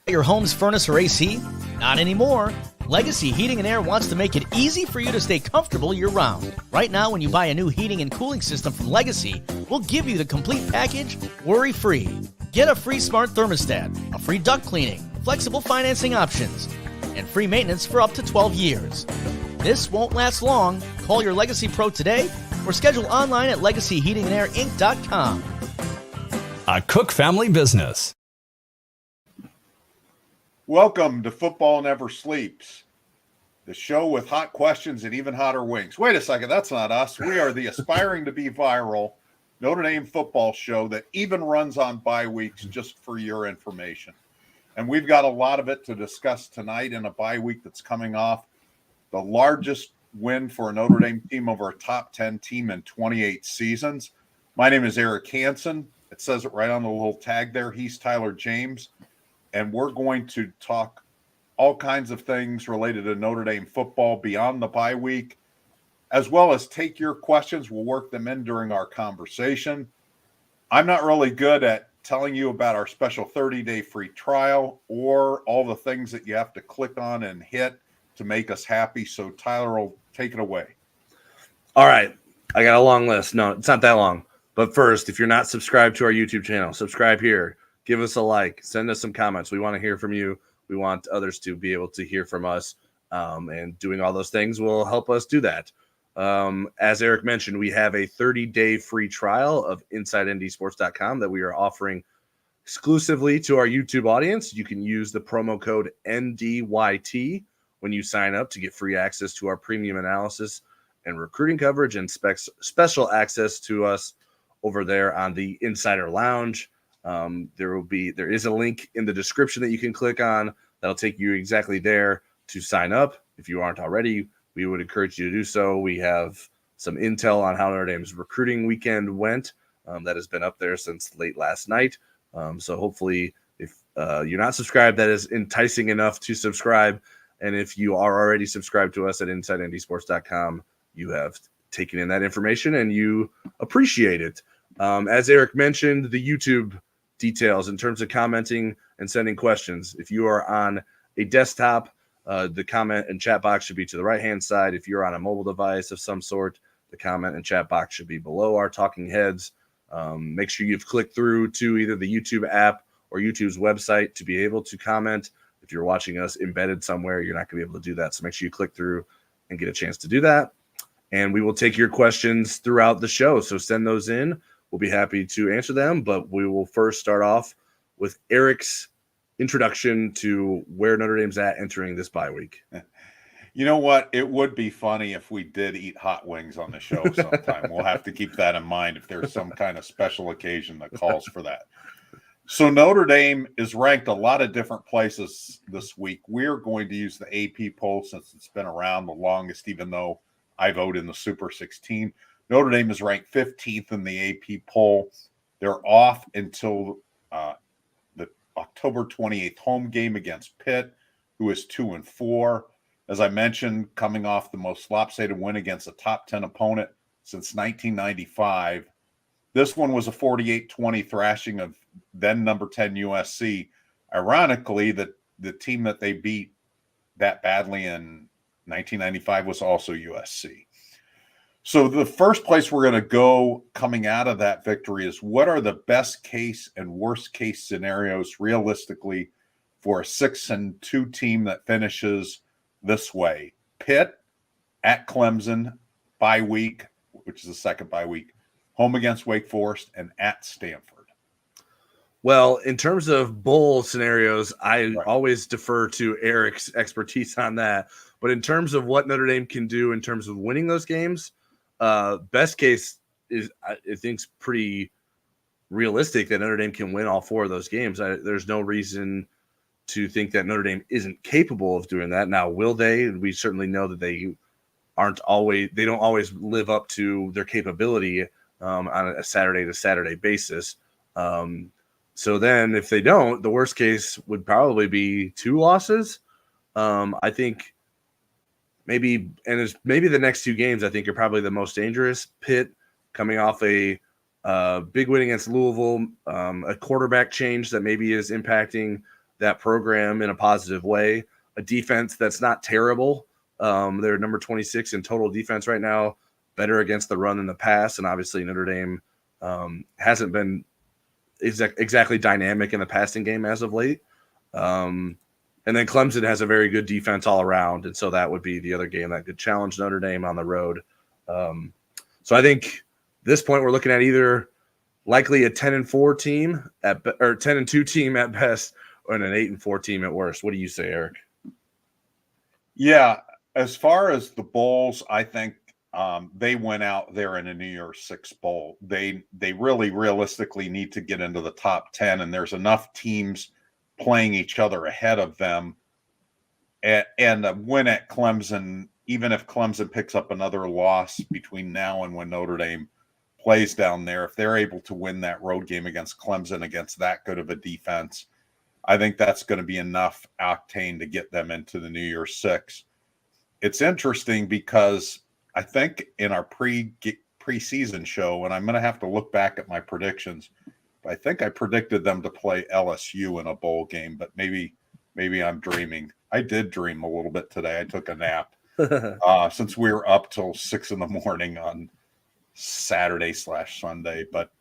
Your home's furnace or AC? Not anymore. Legacy Heating and Air wants to make it easy for you to stay comfortable year-round. Right now, when you buy a new heating and cooling system from Legacy, we'll give you the complete package, worry-free. Get a free smart thermostat, a free duct cleaning, flexible financing options, and free maintenance for up to 12 years. This won't last long. Call your Legacy Pro today or schedule online at legacyheatingandair.com. A Cook family business. Welcome to Football Never Sleeps, the show with hot questions and even hotter wings. Wait a second, that's not us. We are the aspiring to be viral Notre Dame football show that even runs on bye weeks just for your information. And we've got a lot of it to discuss tonight in a bye week that's coming off the largest win for a Notre Dame team over a top 10 team in 28 seasons. My name is Audric Hansen. It says it right on the little tag there. He's Tyler James. And we're going to talk all kinds of things related to Notre Dame football beyond the bye week, as well as take your questions. We'll work them in during our conversation. I'm not really good at telling you about our special 30-day free trial or all the things that you have to click on and hit to make us happy. So Tyler will take it away. All right. I got a long list. No, it's not that long. But first, if you're not subscribed to our YouTube channel, subscribe here. Give us a like. Send us some comments. We want to hear from you. We want others to be able to hear from us. And doing all those things will help us do that. As Eric mentioned, we have a 30-day free trial of InsideNDSports.com that we are offering exclusively to our YouTube audience. You can use the promo code NDYT when you sign up to get free access to our premium analysis and recruiting coverage and special access to us over there on the Insider Lounge. There is a link in the description that you can click on that'll take you exactly there to sign up. If you aren't already, we would encourage you to do so. We have some intel on how Notre Dame's recruiting weekend went that has been up there since late last night. So hopefully if you're not subscribed, that is enticing enough to subscribe. And if you are already subscribed to us at InsideNDSports.com, you have taken in that information and you appreciate it. As Eric mentioned, the YouTube details in terms of commenting and sending questions. If you are on a desktop, the comment and chat box should be to the right-hand side. If you're on a mobile device of some sort, the comment and chat box should be below our talking heads. Make sure you've clicked through to either the YouTube app or YouTube's website to be able to comment. If you're watching us embedded somewhere, you're not going to be able to do that. So make sure you click through and get a chance to do that. And we will take your questions throughout the show. So send those in. We'll be happy to answer them, but we will first start off with Eric's introduction to where Notre Dame's at entering this bye week. You know what? It would be funny if we did eat hot wings on the show sometime. We'll have to keep that in mind if there's some kind of special occasion that calls for that. So Notre Dame is ranked a lot of different places this week. We're going to use the AP poll since it's been around the longest, even though I vote in the Super 16. Notre Dame is ranked 15th in the AP poll. They're off until the October 28th home game against Pitt, who is 2-4. As I mentioned, coming off the most lopsided win against a top 10 opponent since 1995. This one was a 48-20 thrashing of then number 10 USC. Ironically, the team that they beat that badly in 1995 was also USC. So the first place we're going to go coming out of that victory is what are the best case and worst case scenarios realistically for a 6-2 team that finishes this way? Pitt at Clemson, bye week, which is the second bye week, home against Wake Forest, and at Stanford. Well, in terms of bowl scenarios, I always defer to Eric's expertise on that. But in terms of what Notre Dame can do in terms of winning those games, best case is, I think, pretty realistic that Notre Dame can win all four of those games. There's no reason to think that Notre Dame isn't capable of doing that. Now, will they? We certainly know that they don't always live up to their capability on a Saturday to Saturday basis. So then if they don't, the worst case would probably be 2 losses. I think maybe the next 2 games I think are probably the most dangerous. Pitt coming off a big win against Louisville, a quarterback change that maybe is impacting that program in a positive way. A defense that's not terrible. They're number 26 in total defense right now, better against the run than the pass. And obviously Notre Dame hasn't been exactly dynamic in the passing game as of late. And then Clemson has a very good defense all around. And so that would be the other game that could challenge Notre Dame on the road. So I think at this point we're looking at either likely a 10-4 team or 10-2 team at best, or an 8-4 team at worst. What do you say, Eric? Yeah, as far as the bowls, I think they went out there in a New Year's Six bowl. They really realistically need to get into the top 10, and there's enough teams playing each other ahead of them. And a win at Clemson, even if Clemson picks up another loss between now and when Notre Dame plays down there, if they're able to win that road game against Clemson against that good of a defense, I think that's going to be enough octane to get them into the New Year's Six. It's interesting because I think in our preseason show, and I'm going to have to look back at my predictions, but I think I predicted them to play LSU in a bowl game, but maybe I'm dreaming. I did dream a little bit today. I took a nap since we were up till 6 a.m. on Saturday/Sunday. But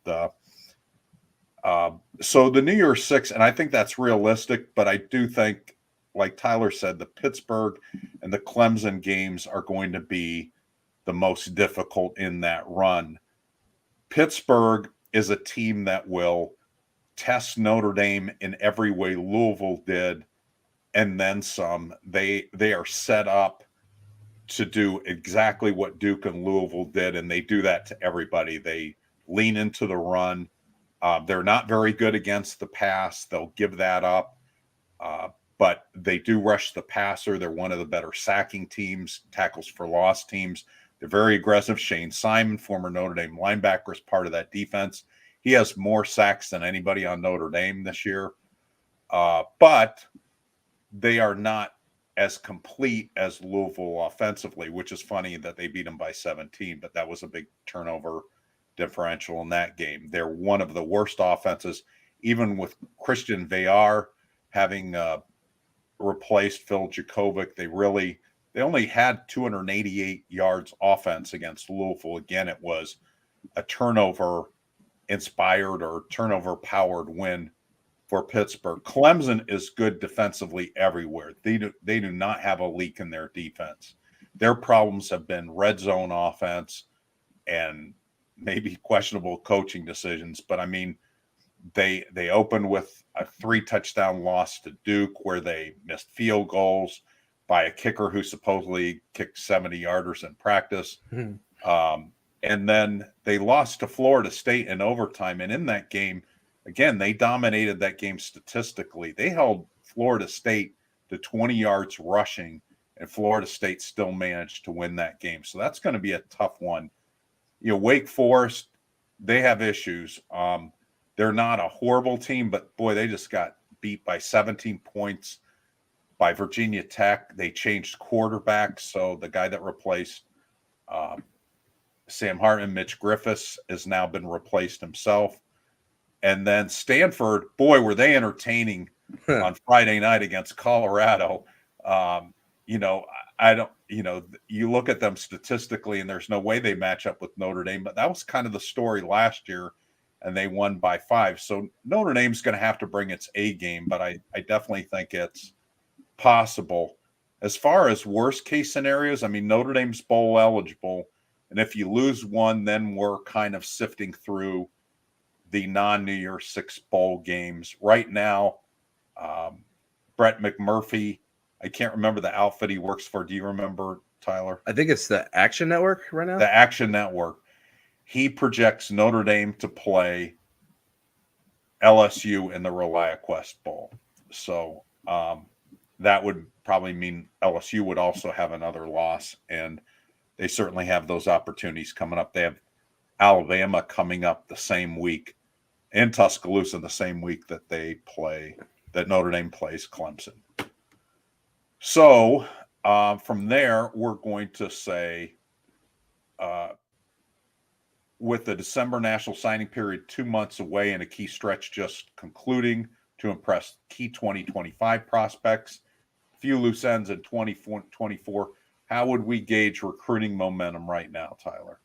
so the New Year's Six, and I think that's realistic, but I do think, like Tyler said, the Pittsburgh and the Clemson games are going to be the most difficult in that run. Pittsburgh is a team that will test Notre Dame in every way Louisville did, and then some. They are set up to do exactly what Duke and Louisville did, and they do that to everybody. They lean into the run. They're not very good against the pass. They'll give that up, but they do rush the passer. They're one of the better sacking teams, tackles for loss teams. They're very aggressive. Shane Simon, former Notre Dame linebacker, is part of that defense. He has more sacks than anybody on Notre Dame this year, but they are not as complete as Louisville offensively, which is funny that they beat them by 17, but that was a big turnover differential in that game. They're one of the worst offenses, even with Christian Veillard having replaced Phil Jakovic. They only had 288 yards offense against Louisville. Again, it was a turnover inspired or turnover powered win for Pittsburgh. Clemson is good defensively everywhere. They do not have a leak in their defense. Their problems have been red zone offense and maybe questionable coaching decisions. But I mean, they opened with a 3-touchdown loss to Duke where they missed field goals by a kicker who supposedly kicked 70-yarders in practice. And then they lost to Florida State in overtime. And in that game, again, they dominated that game statistically. They held Florida State to 20 yards rushing, and Florida State still managed to win that game. So that's going to be a tough one. Wake Forest, they have issues. They're not a horrible team, but boy, they just got beat by 17 points by Virginia Tech. They changed quarterbacks, so the guy that replaced Sam Hartman, Mitch Griffiths, has now been replaced himself. And then Stanford, boy, were they entertaining on Friday night against Colorado. You look at them statistically, and there's no way they match up with Notre Dame, but that was kind of the story last year, and they won by 5. So Notre Dame's going to have to bring its A game, but I definitely think it's possible. As far as worst case scenarios, I mean, Notre Dame's bowl eligible, and if you lose one, then we're kind of sifting through the non-New Year's Six bowl games. Right now, Brett McMurphy, I can't remember the outfit he works for. Do you remember, Tyler? I think it's the Action Network right now. The Action Network. He projects Notre Dame to play LSU in the ReliaQuest Bowl. So that would probably mean LSU would also have another loss, and they certainly have those opportunities coming up. They have Alabama coming up the same week, and Tuscaloosa the same week that Notre Dame plays Clemson. So from there, we're going to say, with the December national signing period 2 months away and a key stretch just concluding, to impress key 2025 prospects, few loose ends in 2024. How would we gauge recruiting momentum right now, Tyler?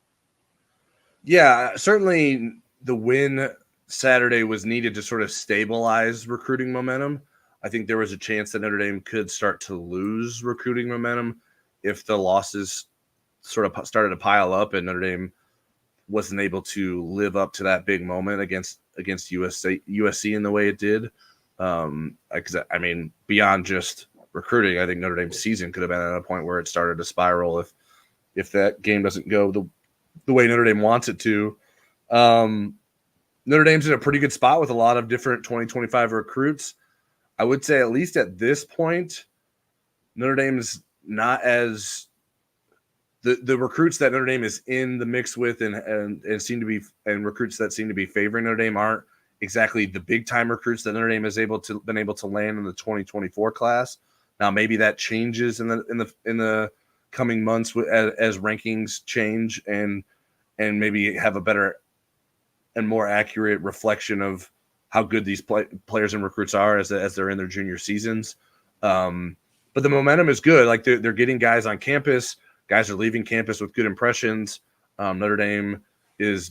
Yeah, certainly the win Saturday was needed to sort of stabilize recruiting momentum. I think there was a chance that Notre Dame could start to lose recruiting momentum if the losses sort of started to pile up and Notre Dame wasn't able to live up to that big moment against USC in the way it did. Because I mean, beyond just recruiting, I think Notre Dame's season could have been at a point where it started to spiral if that game doesn't go the way Notre Dame wants it to. Notre Dame's in a pretty good spot with a lot of different 2025 recruits. I would say at least at this point, Notre Dame's not as the recruits that Notre Dame is in the mix with and seem to be, and recruits that seem to be favoring Notre Dame aren't exactly the big time recruits that Notre Dame has been able to land in the 2024 class. Now maybe that changes in the coming months as rankings change and maybe have a better and more accurate reflection of how good these players and recruits are as they're in their junior seasons. But the momentum is good. Like they're getting guys on campus. Guys are leaving campus with good impressions. Notre Dame is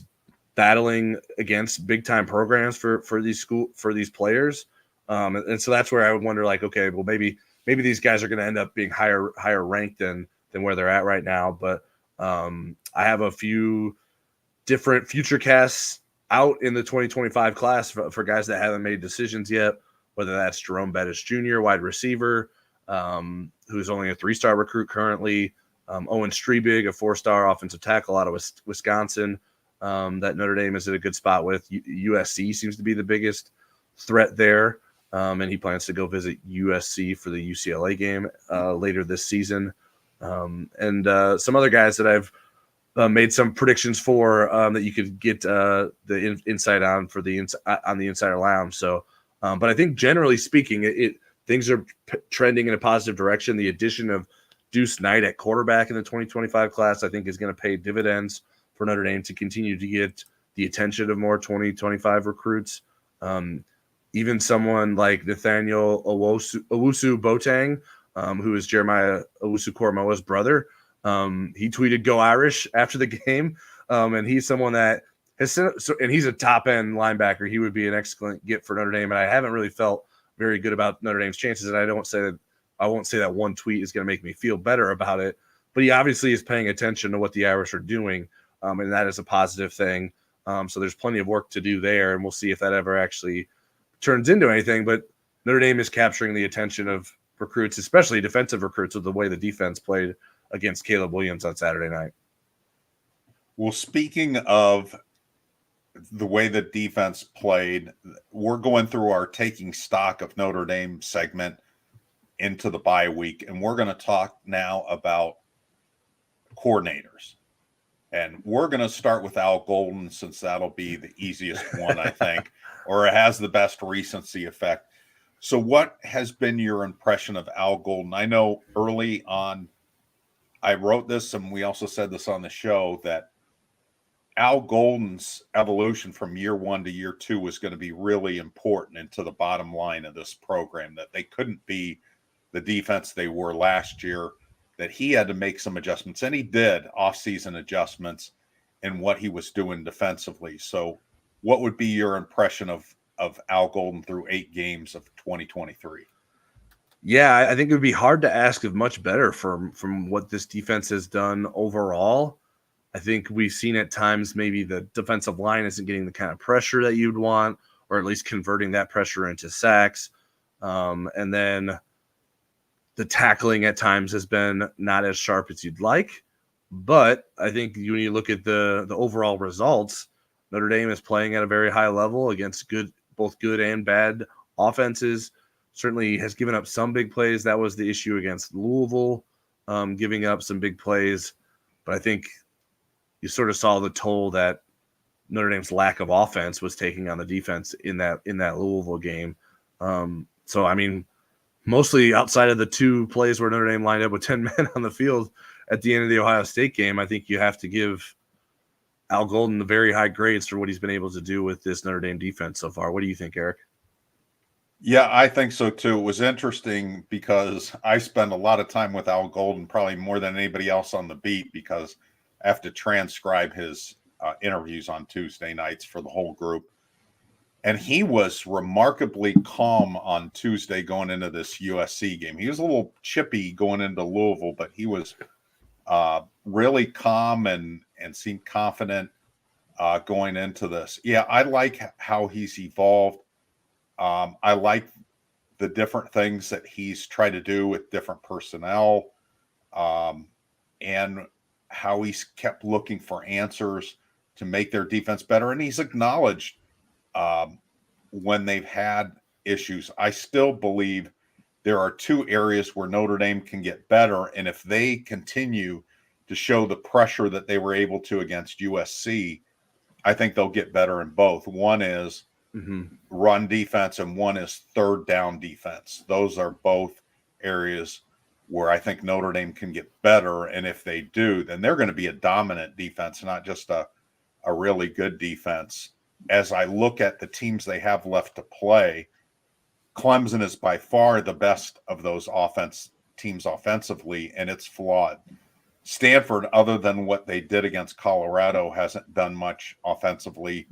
battling against big time programs for these players. And so that's where I would wonder, like, okay, well, maybe these guys are going to end up being higher ranked than where they're at right now. But I have a few different future casts out in the 2025 class for guys that haven't made decisions yet, whether that's Jerome Bettis Jr., wide receiver, who's only a 3-star recruit currently, Owen Strebig, a 4-star offensive tackle out of Wisconsin, that Notre Dame is at a good spot with. USC seems to be the biggest threat there, and he plans to go visit USC for the UCLA game later this season. And some other guys that I've made some predictions for that you could get the insight on for on the Insider Lounge. So, but I think generally speaking, things are trending in a positive direction. The addition of Deuce Knight at quarterback in the 2025 class, I think, is going to pay dividends for Notre Dame to continue to get the attention of more 2025 recruits. Even someone like Nathaniel Owusu Boateng, who is Jeremiah Owusu-Koramoah's brother. He tweeted "Go Irish" after the game, and he's someone that has and he's a top-end linebacker. He would be an excellent get for Notre Dame, and I haven't really felt very good about Notre Dame's chances, and I won't say that one tweet is going to make me feel better about it, but he obviously is paying attention to what the Irish are doing, and that is a positive thing. So there's plenty of work to do there, and we'll see if that ever actually turns into anything. But Notre Dame is capturing the attention of recruits, especially defensive recruits, with the way the defense played against Caleb Williams on Saturday night. Well, speaking of the way the defense played, we're going through our taking stock of Notre Dame segment into the bye week, and we're going to talk now about coordinators. And we're going to start with Al Golden, since that'll be the easiest one, I think, or it has the best recency effect. So what has been your impression of Al Golden? I know early on, I wrote this, and we also said this on the show, that Al Golden's evolution from year 1 to year 2 was going to be really important into the bottom line of this program, that they couldn't be the defense they were last year, that he had to make some adjustments, and he did off-season adjustments in what he was doing defensively. So what would be your impression of Al Golden through 8 games of 2023? Yeah, I think it would be hard to ask of much better from what this defense has done overall. I think we've seen at times maybe the defensive line isn't getting the kind of pressure that you'd want, or at least converting that pressure into sacks. And then the tackling at times has been not as sharp as you'd like. But I think when you look at the overall results, Notre Dame is playing at a very high level against both good and bad offenses. Certainly has given up some big plays. That was the issue against Louisville, giving up some big plays. But I think you sort of saw the toll that Notre Dame's lack of offense was taking on the defense in that Louisville game. So, I mean, mostly outside of the 2 plays where Notre Dame lined up with 10 men on the field at the end of the Ohio State game, I think you have to give Al Golden the very high grades for what he's been able to do with this Notre Dame defense so far. What do you think, Eric? Yeah, I think so too. It was interesting because I spend a lot of time with Al Golden, probably more than anybody else on the beat, because I have to transcribe his interviews on Tuesday nights for the whole group. And he was remarkably calm on Tuesday going into this USC game. He was a little chippy going into Louisville, but he was really calm and seemed confident going into this. Yeah, I like how he's evolved. I like the different things that he's tried to do with different personnel, and how he's kept looking for answers to make their defense better. And he's acknowledged when they've had issues. I still believe there are two areas where Notre Dame can get better. And if they continue to show the pressure that they were able to against USC, I think they'll get better in both. One is run defense, and one is third down defense. Those are both areas where I think Notre Dame can get better. And if they do, then they're going to be a dominant defense, not just a really good defense. As I look at the teams they have left to play, Clemson is by far the best of those teams offensively, and it's flawed. Stanford, other than what they did against Colorado, hasn't done much offensively.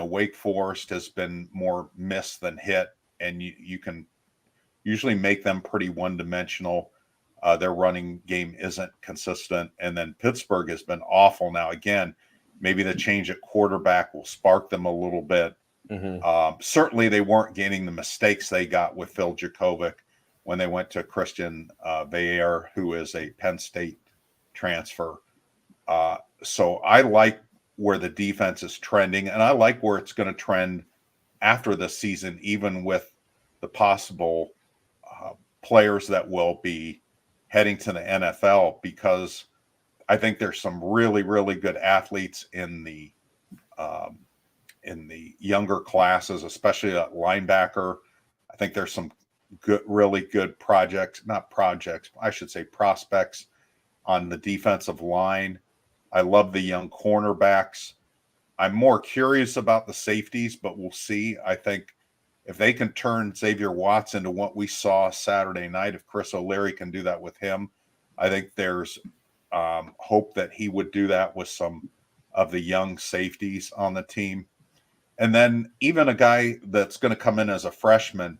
Wake Forest has been more miss than hit, and you can usually make them pretty one-dimensional. Their running game isn't consistent. And then Pittsburgh has been awful. Now, again, maybe the change at quarterback will spark them a little bit. Certainly they weren't getting the mistakes they got with Phil Jakovic when they went to Christian Veilleux, who is a Penn State transfer. So I like where the defense is trending, and I like where it's going to trend after the season, even with the possible players that will be heading to the NFL, because I think there's some really, really good athletes in the younger classes, especially at linebacker. I think there's some really good prospects on the defensive line. I love the young cornerbacks. I'm more curious about the safeties, but we'll see. I think if they can turn Xavier Watts into what we saw Saturday night, if Chris O'Leary can do that with him, I think there's hope that he would do that with some of the young safeties on the team. And then even a guy that's going to come in as a freshman,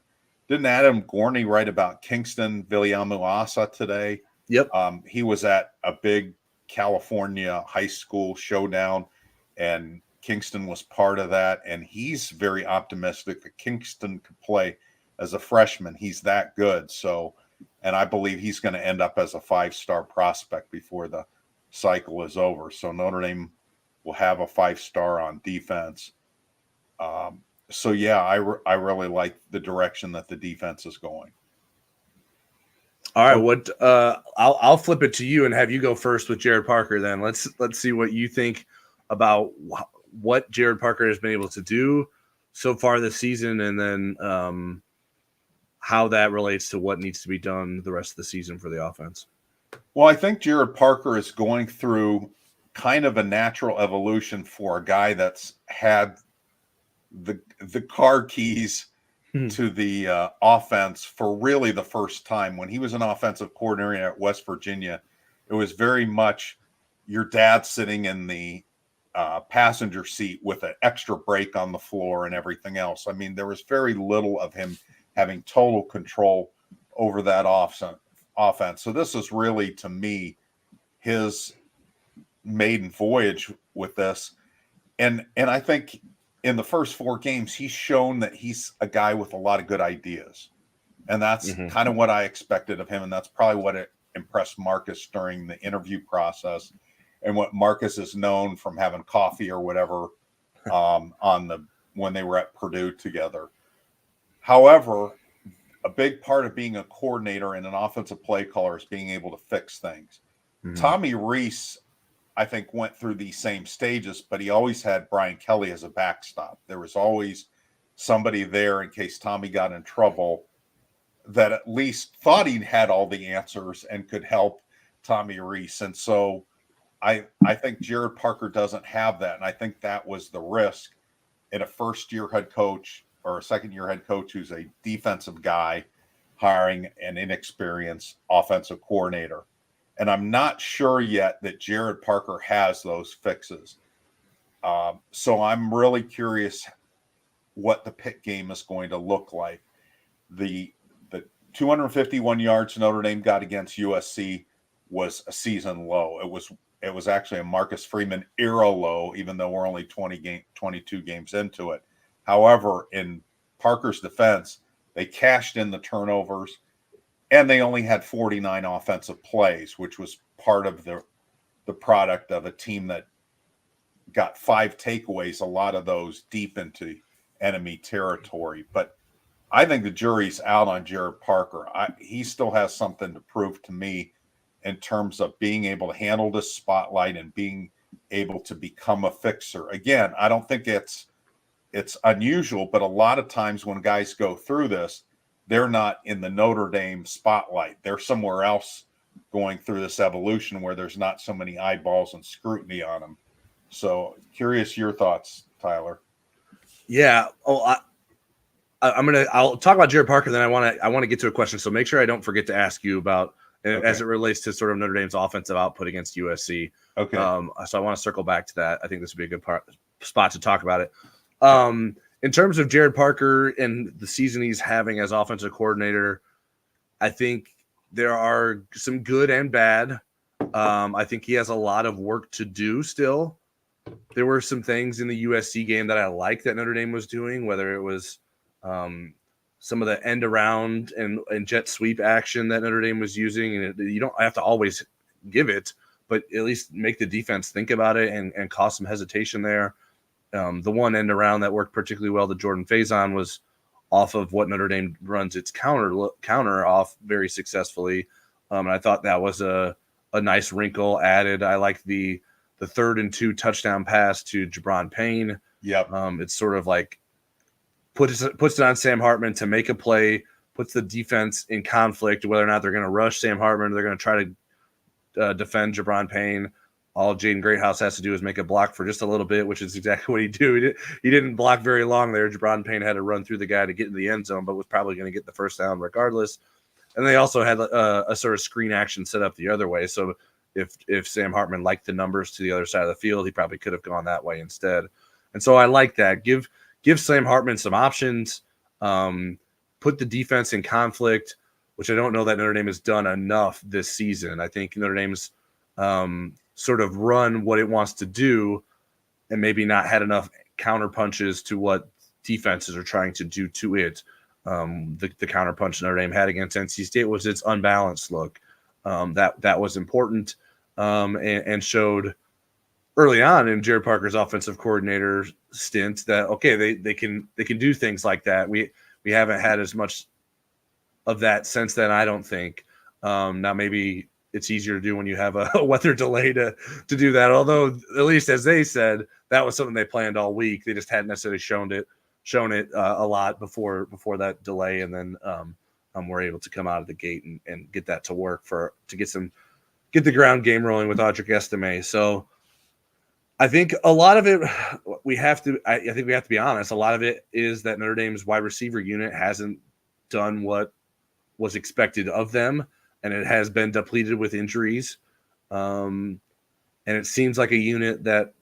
didn't Adam Gorney write about Kingston Viliamu-Asa today? Yep. He was at a big California high school showdown, and Kingston was part of that. And he's very optimistic that Kingston could play as a freshman. He's that good. So, and I believe he's going to end up as a 5-star prospect before the cycle is over. So Notre Dame will have a 5-star on defense. So yeah, I really like the direction that the defense is going. All right, I'll flip it to you and have you go first with Jared Parker. Then let's see what you think about what Jared Parker has been able to do so far this season, and then how that relates to what needs to be done the rest of the season for the offense. Well, I think Jared Parker is going through kind of a natural evolution for a guy that's had the car keys to the offense for really the first time. When he was an offensive coordinator at West Virginia, it was very much your dad sitting in the passenger seat with an extra brake on the floor and everything else. I mean, there was very little of him having total control over that offense. So this is really, to me, his maiden voyage with this. And I think in the first 4 games, he's shown that he's a guy with a lot of good ideas. And that's kind of what I expected of him. And that's probably what impressed Marcus during the interview process, and what Marcus is known from having coffee or whatever when they were at Purdue together. However, a big part of being a coordinator and an offensive play caller is being able to fix things. Tommy Rees, I think, went through these same stages, but he always had Brian Kelly as a backstop. There was always somebody there in case Tommy got in trouble that at least thought he had all the answers and could help Tommy Rees. And so I think Jared Parker doesn't have that. And I think that was the risk in a first-year head coach or a second-year head coach who's a defensive guy hiring an inexperienced offensive coordinator. And I'm not sure yet that Jared Parker has those fixes. So I'm really curious what the Pitt game is going to look like. The 251 yards Notre Dame got against USC was a season low. It was actually a Marcus Freeman era low, even though we're only 22 games into it. However, in Parker's defense, they cashed in the turnovers, and they only had 49 offensive plays, which was part of the product of a team that got 5 takeaways, a lot of those deep into enemy territory. But I think the jury's out on Jared Parker. He still has something to prove to me in terms of being able to handle this spotlight and being able to become a fixer. Again, I don't think it's unusual, but a lot of times when guys go through this, they're not in the Notre Dame spotlight. They're somewhere else going through this evolution where there's not so many eyeballs and scrutiny on them. So curious your thoughts, Tyler. Yeah. Oh, I'll talk about Jared Parker. Then I want to get to a question. So make sure I don't forget to ask you about as it relates to sort of Notre Dame's offensive output against USC. Okay. So I want to circle back to that. I think this would be a good spot to talk about it. In terms of Jared Parker and the season he's having as offensive coordinator, I think there are some good and bad. I think he has a lot of work to do still. There were some things in the USC game that I liked that Notre Dame was doing, whether it was some of the end around and jet sweep action that Notre Dame was using. And you don't have to always give it, but at least make the defense think about it and cause some hesitation there. The one end around that worked particularly well to Jordan Faison was off of what Notre Dame runs its counter off very successfully. And I thought that was a nice wrinkle added. I like the 3rd and 2 touchdown pass to Jabron Payne. Yep. It's sort of like puts it on Sam Hartman to make a play, puts the defense in conflict, whether or not they're going to rush Sam Hartman or they're going to try to defend Jabron Payne. All Jaden Greathouse has to do is make a block for just a little bit, which is exactly what he did. He didn't block very long there. Jabron Payne had to run through the guy to get in the end zone, but was probably going to get the first down regardless. And they also had a sort of screen action set up the other way. So if Sam Hartman liked the numbers to the other side of the field, he probably could have gone that way instead. And so I like that. Give Sam Hartman some options. Put the defense in conflict, which I don't know that Notre Dame has done enough this season. I think Notre Dame's sort of run what it wants to do and maybe not had enough counter punches to what defenses are trying to do to it. The counter punch Notre Dame had against NC State was its unbalanced look. That was important and showed early on in Jared Parker's offensive coordinator stint that, okay, they can do things like that. We haven't had as much of that since then, I don't think. Now maybe it's easier to do when you have a weather delay to do that. Although, at least as they said, that was something they planned all week. They just hadn't necessarily shown it a lot before that delay, and then we're able to come out of the gate and get that to work to get the ground game rolling with Audric Estime. So I think a lot of it I think we have to be honest. A lot of it is that Notre Dame's wide receiver unit hasn't done what was expected of them, and it has been depleted with injuries. And it seems like a unit that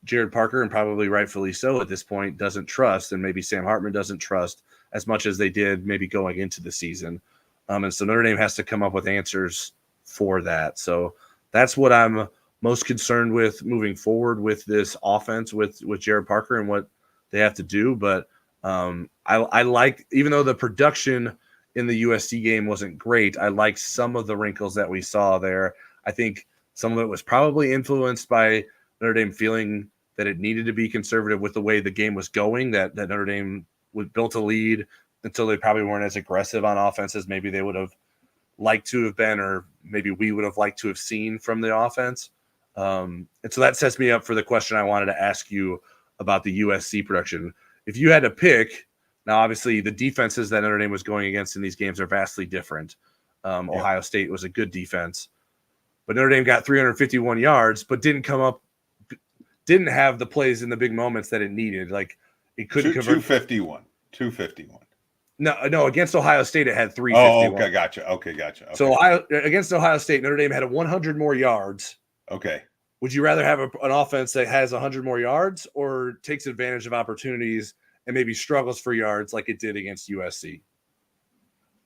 Jared Parker, and probably rightfully so at this point, doesn't trust, and maybe Sam Hartman doesn't trust as much as they did maybe going into the season. And so Notre Dame has to come up with answers for that. So that's what I'm most concerned with moving forward with this offense with Jared Parker and what they have to do. But I like, even though the production in the USC game wasn't great, I like some of the wrinkles that we saw there. I think some of it was probably influenced by Notre Dame feeling that it needed to be conservative with the way the game was going, that Notre Dame built a lead until they probably weren't as aggressive on offense as maybe they would have liked to have been, or maybe we would have liked to have seen from the offense. And so that sets me up for the question I wanted to ask you about the USC production. If you had to pick, now obviously the defenses that Notre Dame was going against in these games are vastly different. Ohio State was a good defense, but Notre Dame got 351 yards, but didn't have the plays in the big moments that it needed. Like, it couldn't convert. 251. 251. No, against Ohio State it had Oh, 351. okay, gotcha. Okay. So against Ohio State, Notre Dame had 100 more yards. Okay. Would you rather have an offense that has 100 more yards or takes advantage of opportunities and maybe struggles for yards like it did against USC?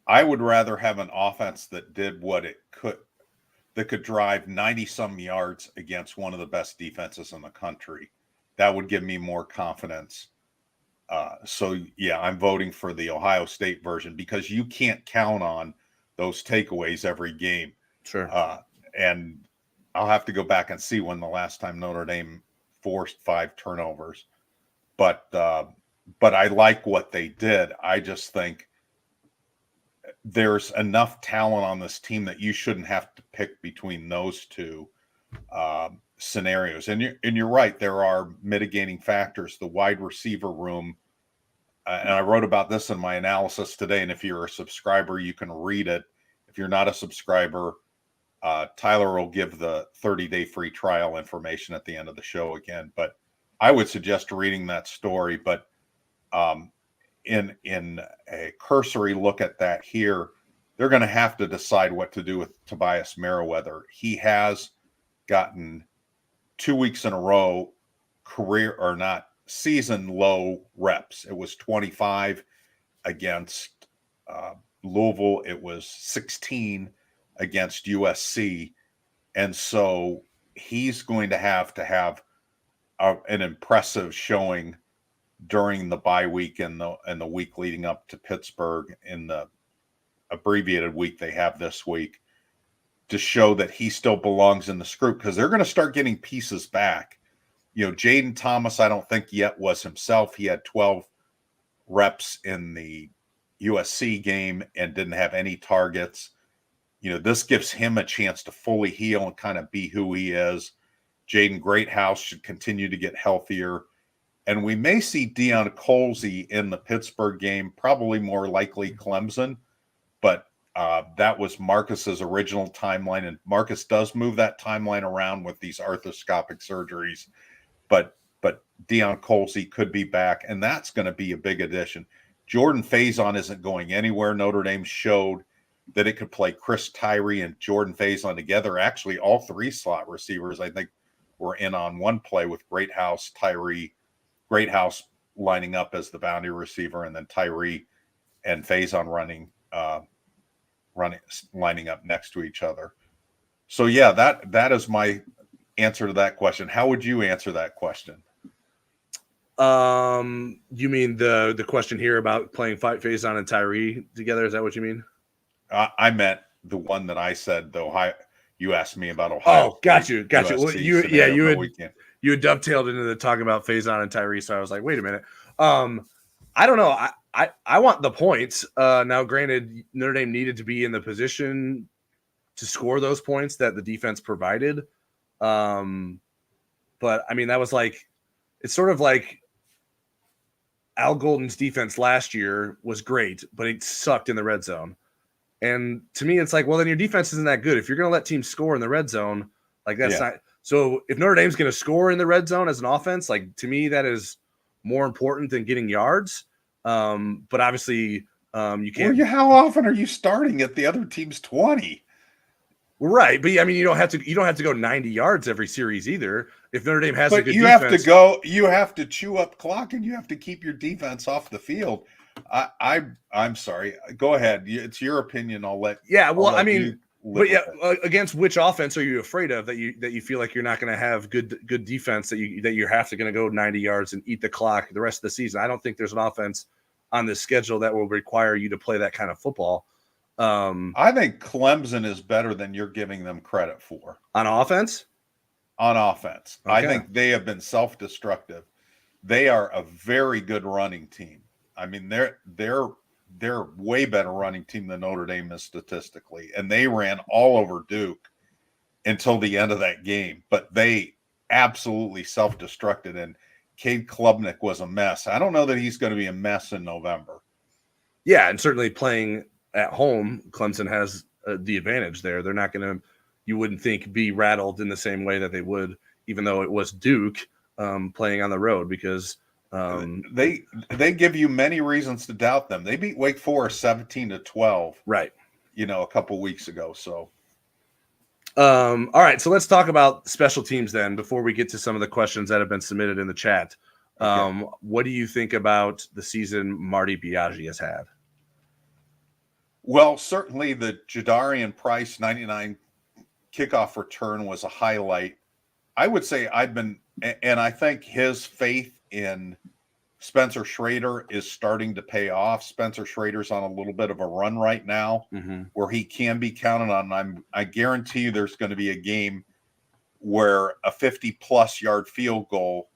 I would rather have an offense that did what it could, that could drive 90 some yards against one of the best defenses in the country. That would give me more confidence. So yeah, I'm voting for the Ohio State version because you can't count on those takeaways every game. Sure. And I'll have to go back and see when the last time Notre Dame forced 5 turnovers. But I like what they did. I just think there's enough talent on this team that you shouldn't have to pick between those two scenarios. And you're right. There are mitigating factors. The wide receiver room, and I wrote about this in my analysis today. And if you're a subscriber, you can read it. If you're not a subscriber, Tyler will give the 30-day free trial information at the end of the show again. But I would suggest reading that story. But in a cursory look at that here, they're going to have to decide what to do with Tobias Merriweather. He has gotten 2 weeks in a row season low reps. It was 25 against Louisville. It was 16 against USC. And so he's going to have an impressive showing during the bye week and the week leading up to Pittsburgh, in the abbreviated week they have this week, to show that he still belongs in this group, because they're going to start getting pieces back. Jaden Thomas, I don't think yet was himself. He had 12 reps in the USC game and didn't have any targets. This gives him a chance to fully heal and kind of be who he is. Jaden Greathouse should continue to get healthier. And we may see Deion Colsey in the Pittsburgh game, probably more likely Clemson. But that was Marcus's original timeline. And Marcus does move that timeline around with these arthroscopic surgeries. But Deion Colsey could be back, and that's going to be a big addition. Jordan Faison isn't going anywhere. Notre Dame showed that it could play Chris Tyree and Jordan Faison together. Actually, all 3 slot receivers, I think, were in on one play with Greathouse lining up as the boundary receiver, and then Tyree and Faison lining up next to each other. So yeah, that is my answer to that question. How would you answer that question? You mean the question here about playing Faison and Tyree together? Is that what you mean? I meant the one that I said, though. You asked me about Ohio. Oh, got you. Well, you had dovetailed into the talking about Faison and Tyree, so I was like, wait a minute. I don't know. I want the points. Now, granted, Notre Dame needed to be in the position to score those points that the defense provided. But I mean, that was it's sort of like Al Golden's defense last year was great, but it sucked in the red zone. And to me, it's well, then your defense isn't that good. If you're going to let teams score in the red zone, that's not. So if Notre Dame's going to score in the red zone as an offense, to me, that is more important than getting yards. But obviously, you can't. Well, how often are you starting at the other team's 20? Right, but I mean, you don't have to go 90 yards every series either. If Notre Dame has a good defense, you have to chew up clock, and you have to keep your defense off the field. I'm sorry. Go ahead. It's your opinion. Against which offense are you afraid of that you feel like you're not going to have good defense, that you're have to going to go 90 yards and eat the clock the rest of the season? I don't think there's an offense on this schedule that will require you to play that kind of football. I think Clemson is better than you're giving them credit for on offense. Okay. I think they have been self-destructive. They are a very good running team. I mean, they're way better running team than Notre Dame is statistically, and they ran all over Duke until the end of that game. But they absolutely self-destructed, and Cade Klubnik was a mess. I don't know that he's going to be a mess in November. Yeah, and certainly playing at home, Clemson has the advantage there. They're not going to, you wouldn't think, be rattled in the same way that they would, even though it was Duke playing on the road, because They give you many reasons to doubt them. They beat Wake Forest 17-12, right. A couple weeks ago. So, all right. So let's talk about special teams then before we get to some of the questions that have been submitted in the chat. Okay. What do you think about the season Marty Biaggi has had? Well, certainly the Jadarian Price 99 kickoff return was a highlight. I would say and I think his faith in Spencer Schrader is starting to pay off. Spencer Schrader's on a little bit of a run right now where he can be counted on. I guarantee you there's going to be a game where a 50-plus yard field goal,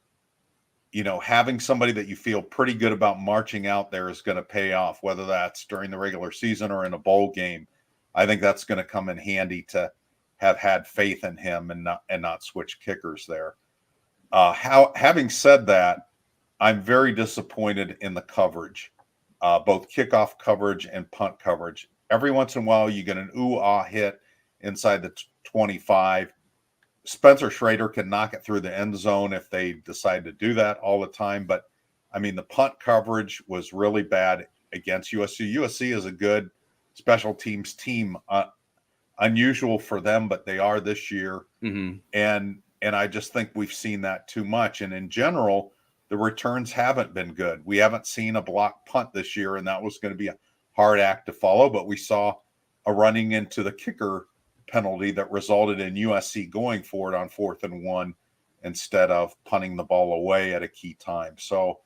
having somebody that you feel pretty good about marching out there is going to pay off, whether that's during the regular season or in a bowl game. I think that's going to come in handy to have had faith in him and not switch kickers there. Having said that, I'm very disappointed in the coverage, both kickoff coverage and punt coverage. Every once in a while, you get an ooh-ah hit inside the 25. Spencer Schrader can knock it through the end zone if they decide to do that all the time. But, the punt coverage was really bad against USC. USC is a good special teams team, unusual for them, but they are this year. And I just think we've seen that too much. And in general, the returns haven't been good. We haven't seen a block punt this year, and that was going to be a hard act to follow. But we saw a running into the kicker penalty that resulted in USC going for it on 4th and 1 instead of punting the ball away at a key time. So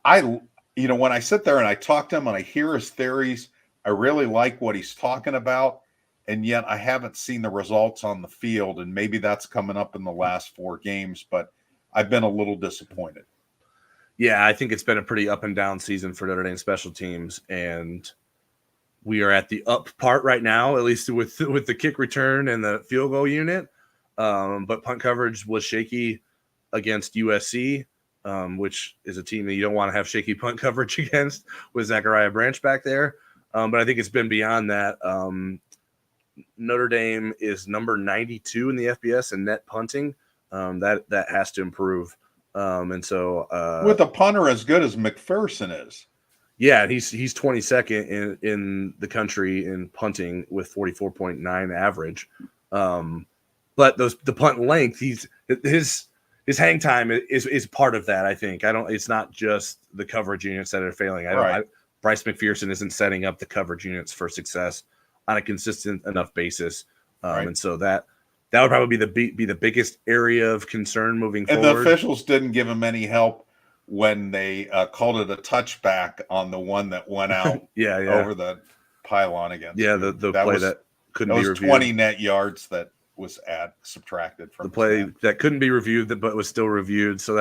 when I sit there and I talk to him and I hear his theories, I really like what he's talking about. And yet I haven't seen the results on the field, and maybe that's coming up in the last 4 games, but I've been a little disappointed. Yeah, I think it's been a pretty up and down season for Notre Dame special teams, and we are at the up part right now, at least with the kick return and the field goal unit. But punt coverage was shaky against USC, which is a team that you don't want to have shaky punt coverage against with Zachariah Branch back there. But I think it's been beyond that. Notre Dame is number 92 in the FBS in net punting. That has to improve. And so with a punter as good as McPherson is. Yeah, he's 22nd in the country in punting with 44.9 average. But the punt length, his hang time is part of that. I think it's not just the coverage units that are failing. Bryce McPherson isn't setting up the coverage units for success on a consistent enough basis. And so that would probably be the biggest area of concern moving forward. And the officials didn't give him any help when they called it a touchback on the one that went out over the pylon against. Yeah, the play that couldn't be reviewed. 20 net yards that was subtracted from the play that couldn't be reviewed, but was still reviewed. So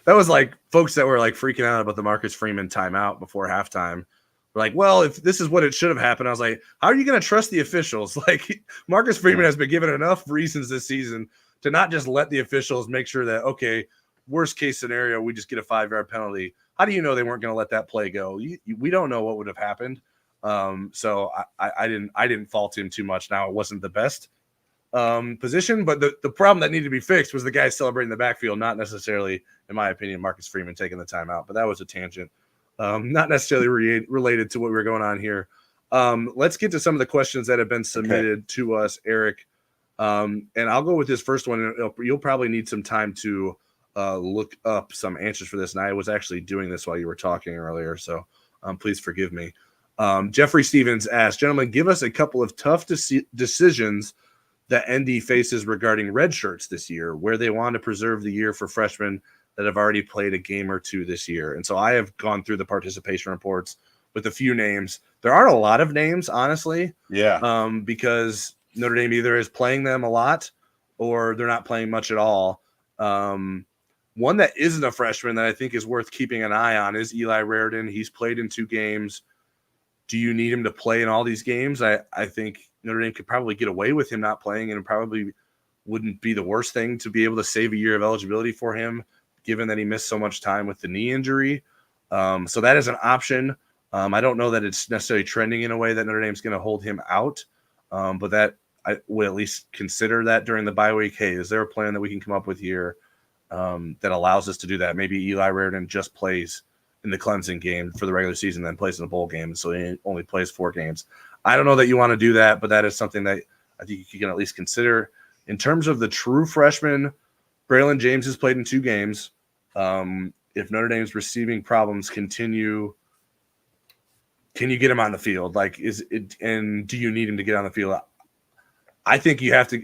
that was like folks that were like freaking out about the Marcus Freeman timeout before halftime. We're like, well, if this is what it should have happened, I was like, how are you going to trust the officials? Like, Marcus Freeman has been given enough reasons this season to not just let the officials make sure that, okay, worst case scenario, we just get a 5-yard penalty. How do you know they weren't going to let that play go? We don't know what would have happened. So I didn't fault him too much. Now, it wasn't the best position, but the problem that needed to be fixed was the guy celebrating the backfield, not necessarily, in my opinion, Marcus Freeman taking the timeout. But that was a tangent. Not necessarily related to what we're going on here. Let's get to some of the questions that have been submitted to us, Eric. And I'll go with this first one. You'll probably need some time to look up some answers for this. And I was actually doing this while you were talking earlier, so please forgive me. Jeffrey Stevens asked, gentlemen, give us a couple of tough decisions that ND faces regarding red shirts this year, where they want to preserve the year for freshmen that have already played a game or two this year. And so I have gone through the participation reports with a few names. There aren't a lot of names, honestly. Yeah. Because Notre Dame either is playing them a lot or they're not playing much at all. One that isn't a freshman that I think is worth keeping an eye on is Eli Raridan. He's played in 2 games. Do you need him to play in all these games? I think Notre Dame could probably get away with him not playing, and it probably wouldn't be the worst thing to be able to save a year of eligibility for him, given that he missed so much time with the knee injury. So that is an option. I don't know that it's necessarily trending in a way that Notre Dame's going to hold him out, but that I would at least consider that during the bye week. Hey, is there a plan that we can come up with here that allows us to do that. Maybe Eli Raridon just plays in the Clemson game for the regular season, then plays in a bowl game, so he only plays 4 games. I don't know that you want to do that, but that is something that I think you can at least consider. In terms of the true freshman, Braylon James has played in 2 games. If Notre Dame's receiving problems continue, can you get him on the field? Like, is it, and do you need him to get on the field? I think you have to.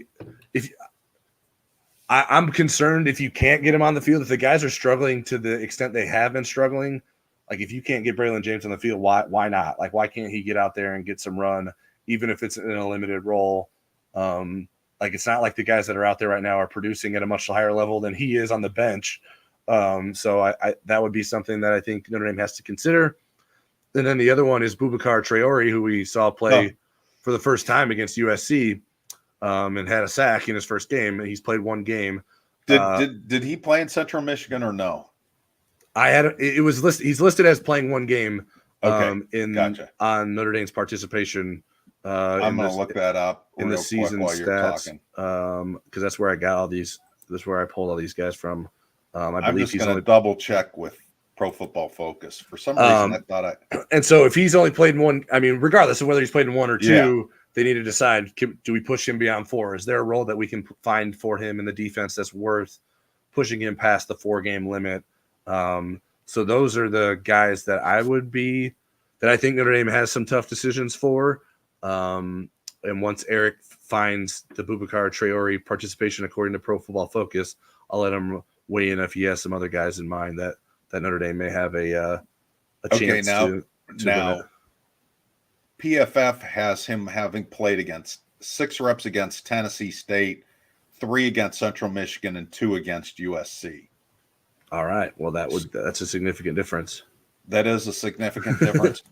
I'm concerned if you can't get him on the field, if the guys are struggling to the extent they have been struggling, like if you can't get Braylon James on the field, why not? Like, why can't he get out there and get some run, even if it's in a limited role? Like, it's not like the guys that are out there right now are producing at a much higher level than he is on the bench. So I that would be something that I think Notre Dame has to consider. And then the other one is Boubacar Traore, who we saw play for the first time against USC. And had a sack in his first game. He's played 1 game. Did he play in Central Michigan or no? It was listed. He's listed as playing 1 game. Gotcha. On Notre Dame's participation. I'm going to look that up in the season stats because that's where I got all these. That's where I pulled all these guys from. I'm just going to double check with Pro Football Focus. For some reason, I thought And so if he's only played in 1, I mean, regardless of whether he's played in 1 or 2. They need to decide, do we push him beyond 4? Is there a role that we can find for him in the defense that's worth pushing him past the 4-game limit? So those are the guys that I think Notre Dame has some tough decisions for. And once Eric finds the Boubacar Traore participation according to Pro Football Focus, I'll let him weigh in if he has some other guys in mind that Notre Dame may have a chance to limit. PFF has him having played against 6 reps against Tennessee State, 3 against Central Michigan, and 2 against USC. All right. Well, that's a significant difference. That is a significant difference.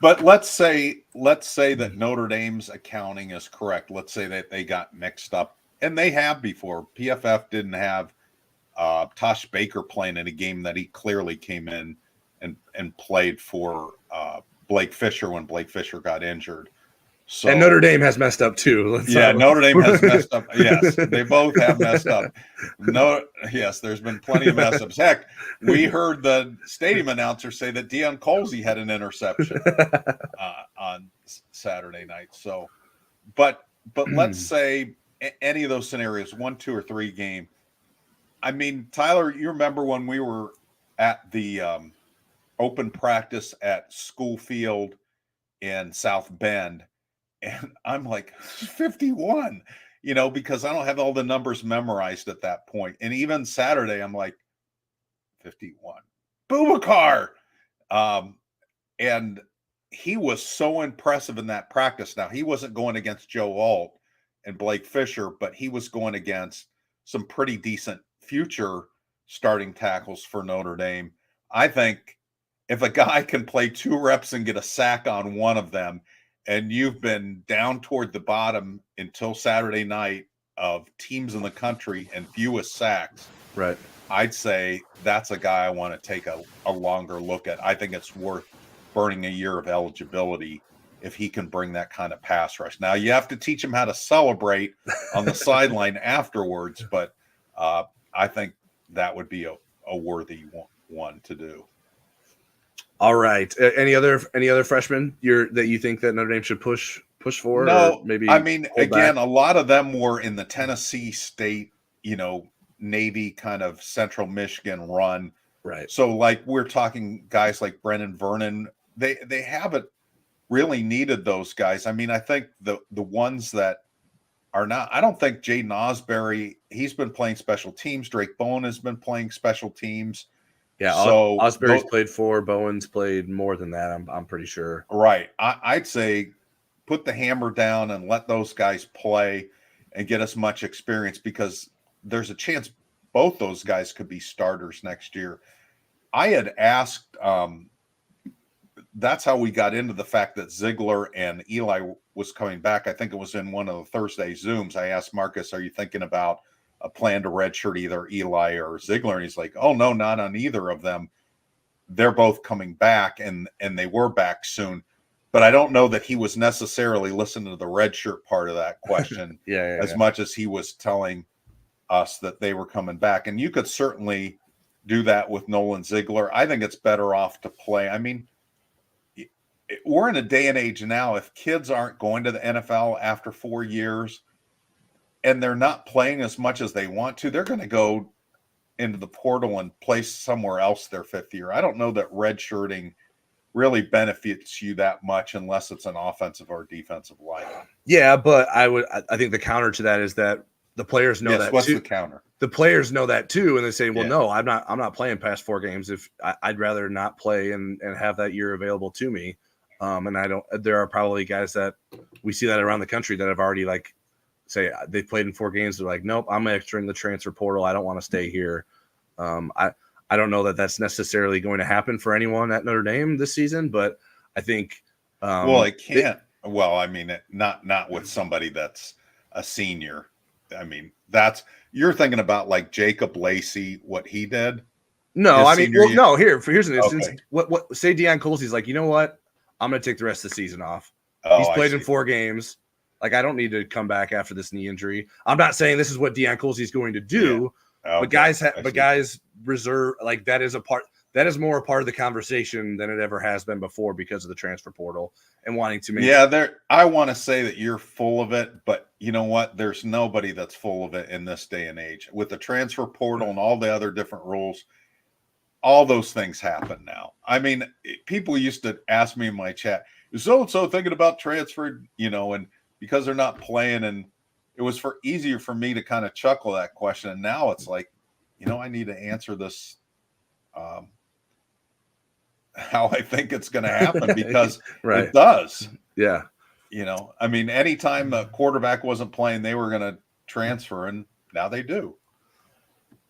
But let's say that Notre Dame's accounting is correct. Let's say that they got mixed up, and they have before. PFF didn't have Tosh Baker playing in a game that he clearly came in and played for Blake Fisher when Blake Fisher got injured. So, and Notre Dame has messed up too. Notre Dame has messed up. Yes, they both have messed up. Yes, there's been plenty of mess ups. Heck, we heard the stadium announcer say that Deion Colsey had an interception on Saturday night. So, but let's say any of those scenarios, 1, 2, or 3 game. I mean, Tyler, you remember when we were at the open practice at School Field in South Bend, and I'm like 51, because I don't have all the numbers memorized at that point. And even Saturday, I'm like 51, Boubacar. And he was so impressive in that practice. Now, he wasn't going against Joe Alt and Blake Fisher, but he was going against some pretty decent future starting tackles for Notre Dame. I think if a guy can play 2 reps and get a sack on one of them, and you've been down toward the bottom until Saturday night of teams in the country and fewest sacks, right? I'd say that's a guy I want to take a longer look at. I think it's worth burning a year of eligibility if he can bring that kind of pass rush. Now, you have to teach him how to celebrate on the sideline afterwards, but I think that would be a worthy one to do. All right. Any other freshmen that you think that Notre Dame should push for? No, or maybe I mean, again, back? A lot of them were in the Tennessee State, Navy kind of Central Michigan run. Right. So, like, we're talking guys like Brennan Vernon. They haven't really needed those guys. I mean, I think the ones that are not. I don't think Jaden Osbury. He's been playing special teams. Drake Bowen has been playing special teams. Yeah, so Osbury's played 4. Bowen's played more than that. I'm pretty sure. Right. I'd say put the hammer down and let those guys play and get as much experience, because there's a chance both those guys could be starters next year. I had asked. That's how we got into the fact that Ziegler and Eli was coming back. I think it was in one of the Thursday Zooms. I asked Marcus, "Are you thinking about a plan to redshirt either Eli or Ziegler?" And he's like, "Oh no, not on either of them. They're both coming back, and they were back soon." But I don't know that he was necessarily listening to the redshirt part of that question yeah. much as he was telling us that they were coming back. And you could certainly do that with Nolan Ziegler. I think it's better off to play. I mean, we're in a day and age now, if kids aren't going to the NFL after 4 years and they're not playing as much as they want to, they're going to go into the portal and play somewhere else their 5th year. I don't know that redshirting really benefits you that much unless it's an offensive or defensive line. Yeah, but I think the counter to that is that the players know that what's too. The counter? The players know that too, and they say, "Well, Yeah. no, I'm not playing past 4 games. If I'd rather not play and have that year available to me." And I don't. There are probably guys that we see that around the country that have already say they played in 4 games. They're like, "Nope, I'm entering the transfer portal. I don't want to stay here." I don't know that that's necessarily going to happen for anyone at Notre Dame this season, but I think it can't. I mean, not with somebody that's a senior. I mean, you're thinking about like Jacob Lacey, what he did. No, I mean, no. Here's an instance. Okay. What say Deion Colsey's like? You know what? I'm going to take the rest of the season off. Oh, He's played in 4 games. Like, I don't need to come back after this knee injury. I'm not saying this is what Deion Colsey's going to do, but guys reserve that is more a part of the conversation than it ever has been before because of the transfer portal and wanting to make. Yeah, I want to say that you're full of it, but you know what? There's nobody that's full of it in this day and age with the transfer portal and all the other different rules. All those things happen now. I mean, people used to ask me in my chat, is so-and-so thinking about transfer, and because they're not playing, and it was easier for me to kind of chuckle that question. And now it's like, I need to answer this how I think it's going to happen because Right. It does. Yeah. I mean, anytime a quarterback wasn't playing, they were going to transfer, and now they do.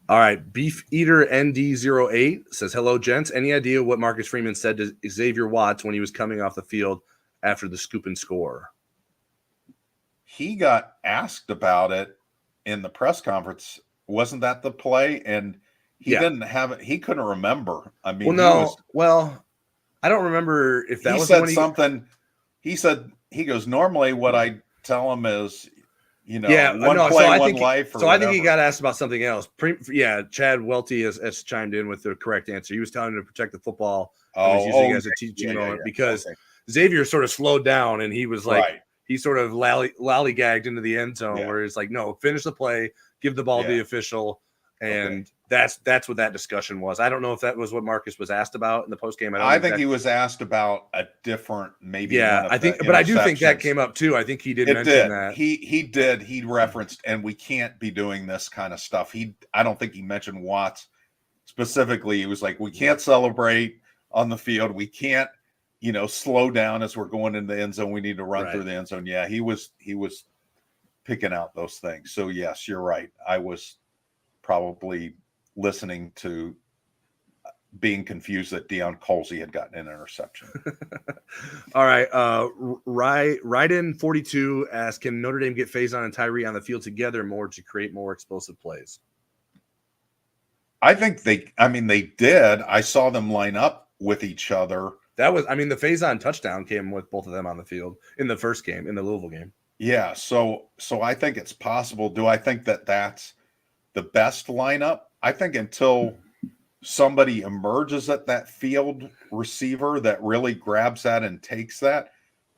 All right, Beef Eater ND08 says, "Hello, gents. Any idea what Marcus Freeman said to Xavier Watts when he was coming off the field after the scoop and score?" He got asked about it in the press conference. Wasn't that the play? And he didn't have it. He couldn't remember. I mean, I don't remember if that he was said something. He said, he goes, normally what I tell him is, one life. So I think he got asked about something else. Chad Welty has chimed in with the correct answer. He was telling him to protect the football. He was using it as a teaching moment because Xavier sort of slowed down and he was like, he sort of lollygagged into the end zone where it's like, no, finish the play, give the ball to the official. And that's what that discussion was. I don't know if that was what Marcus was asked about in the postgame. I think he was asked about a different, maybe. Yeah, I think, but I do think that came up too. I think he did mention that. He did. He referenced, and we can't be doing this kind of stuff. I don't think he mentioned Watts specifically. He was like, we can't celebrate on the field. We can't, slow down as we're going into the end zone. We need to run through the end zone. Yeah, he was picking out those things. So yes, you're right. I was probably listening to being confused that Deion Colsey had gotten an interception. All right. Ryden 42 asks, can Notre Dame get Faison and Tyree on the field together more to create more explosive plays? I think they did. I saw them line up with each other. The Faison touchdown came with both of them on the field in the first game, in the Louisville game. Yeah. So I think it's possible. Do I think that that's the best lineup? I think until somebody emerges at that field receiver that really grabs that and takes that,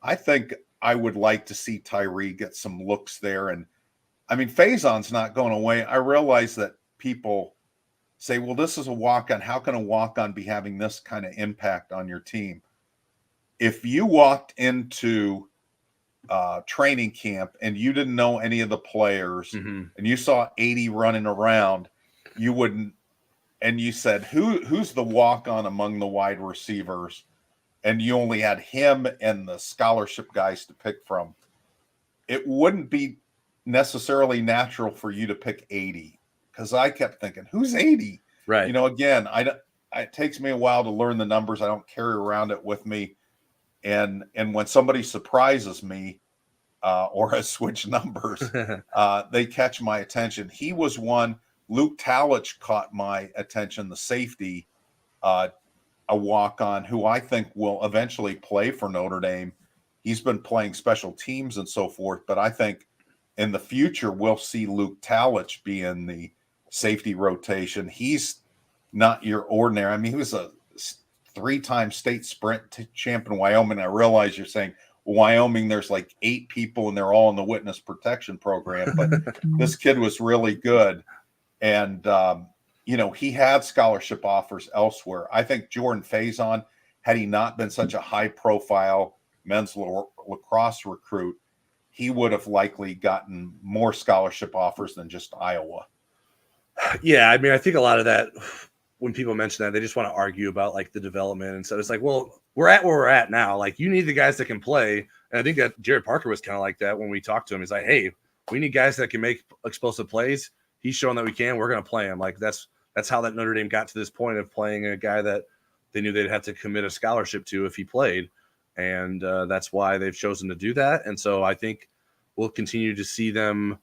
I think I would like to see Tyree get some looks there. And I mean, Faison's not going away. I realize that people say, well, this is a walk-on. How can a walk-on be having this kind of impact on your team? If you walked into training camp and you didn't know any of the players and you saw 80 running around, you wouldn't, and you said, who's the walk-on among the wide receivers? And you only had him and the scholarship guys to pick from. It wouldn't be necessarily natural for you to pick 80, because I kept thinking, who's 80? Right. Again, it takes me a while to learn the numbers. I don't carry around it with me. And when somebody surprises me or has switched numbers, they catch my attention. He was one. Luke Talich caught my attention, the safety, a walk-on who I think will eventually play for Notre Dame. He's been playing special teams and so forth, but I think in the future, we'll see Luke Talich be in the safety rotation. He's not your ordinary. I mean, he was a 3-time state sprint champ in Wyoming. I realize you're saying, Wyoming, there's like 8 people and they're all in the witness protection program, but this kid was really good. And, he had scholarship offers elsewhere. I think Jordan Faison, had he not been such a high profile men's lacrosse recruit, he would have likely gotten more scholarship offers than just Iowa. Yeah. I mean, I think a lot of that, when people mention that, they just want to argue about like the development. And so it's like, well, we're at where we're at now. Like, you need the guys that can play. And I think that Jared Parker was kind of like that when we talked to him. He's like, hey, we need guys that can make explosive plays. He's shown that we can. We're going to play him. Like, that's how that Notre Dame got to this point of playing a guy that they knew they'd have to commit a scholarship to if he played. And that's why they've chosen to do that. And so I think we'll continue to see them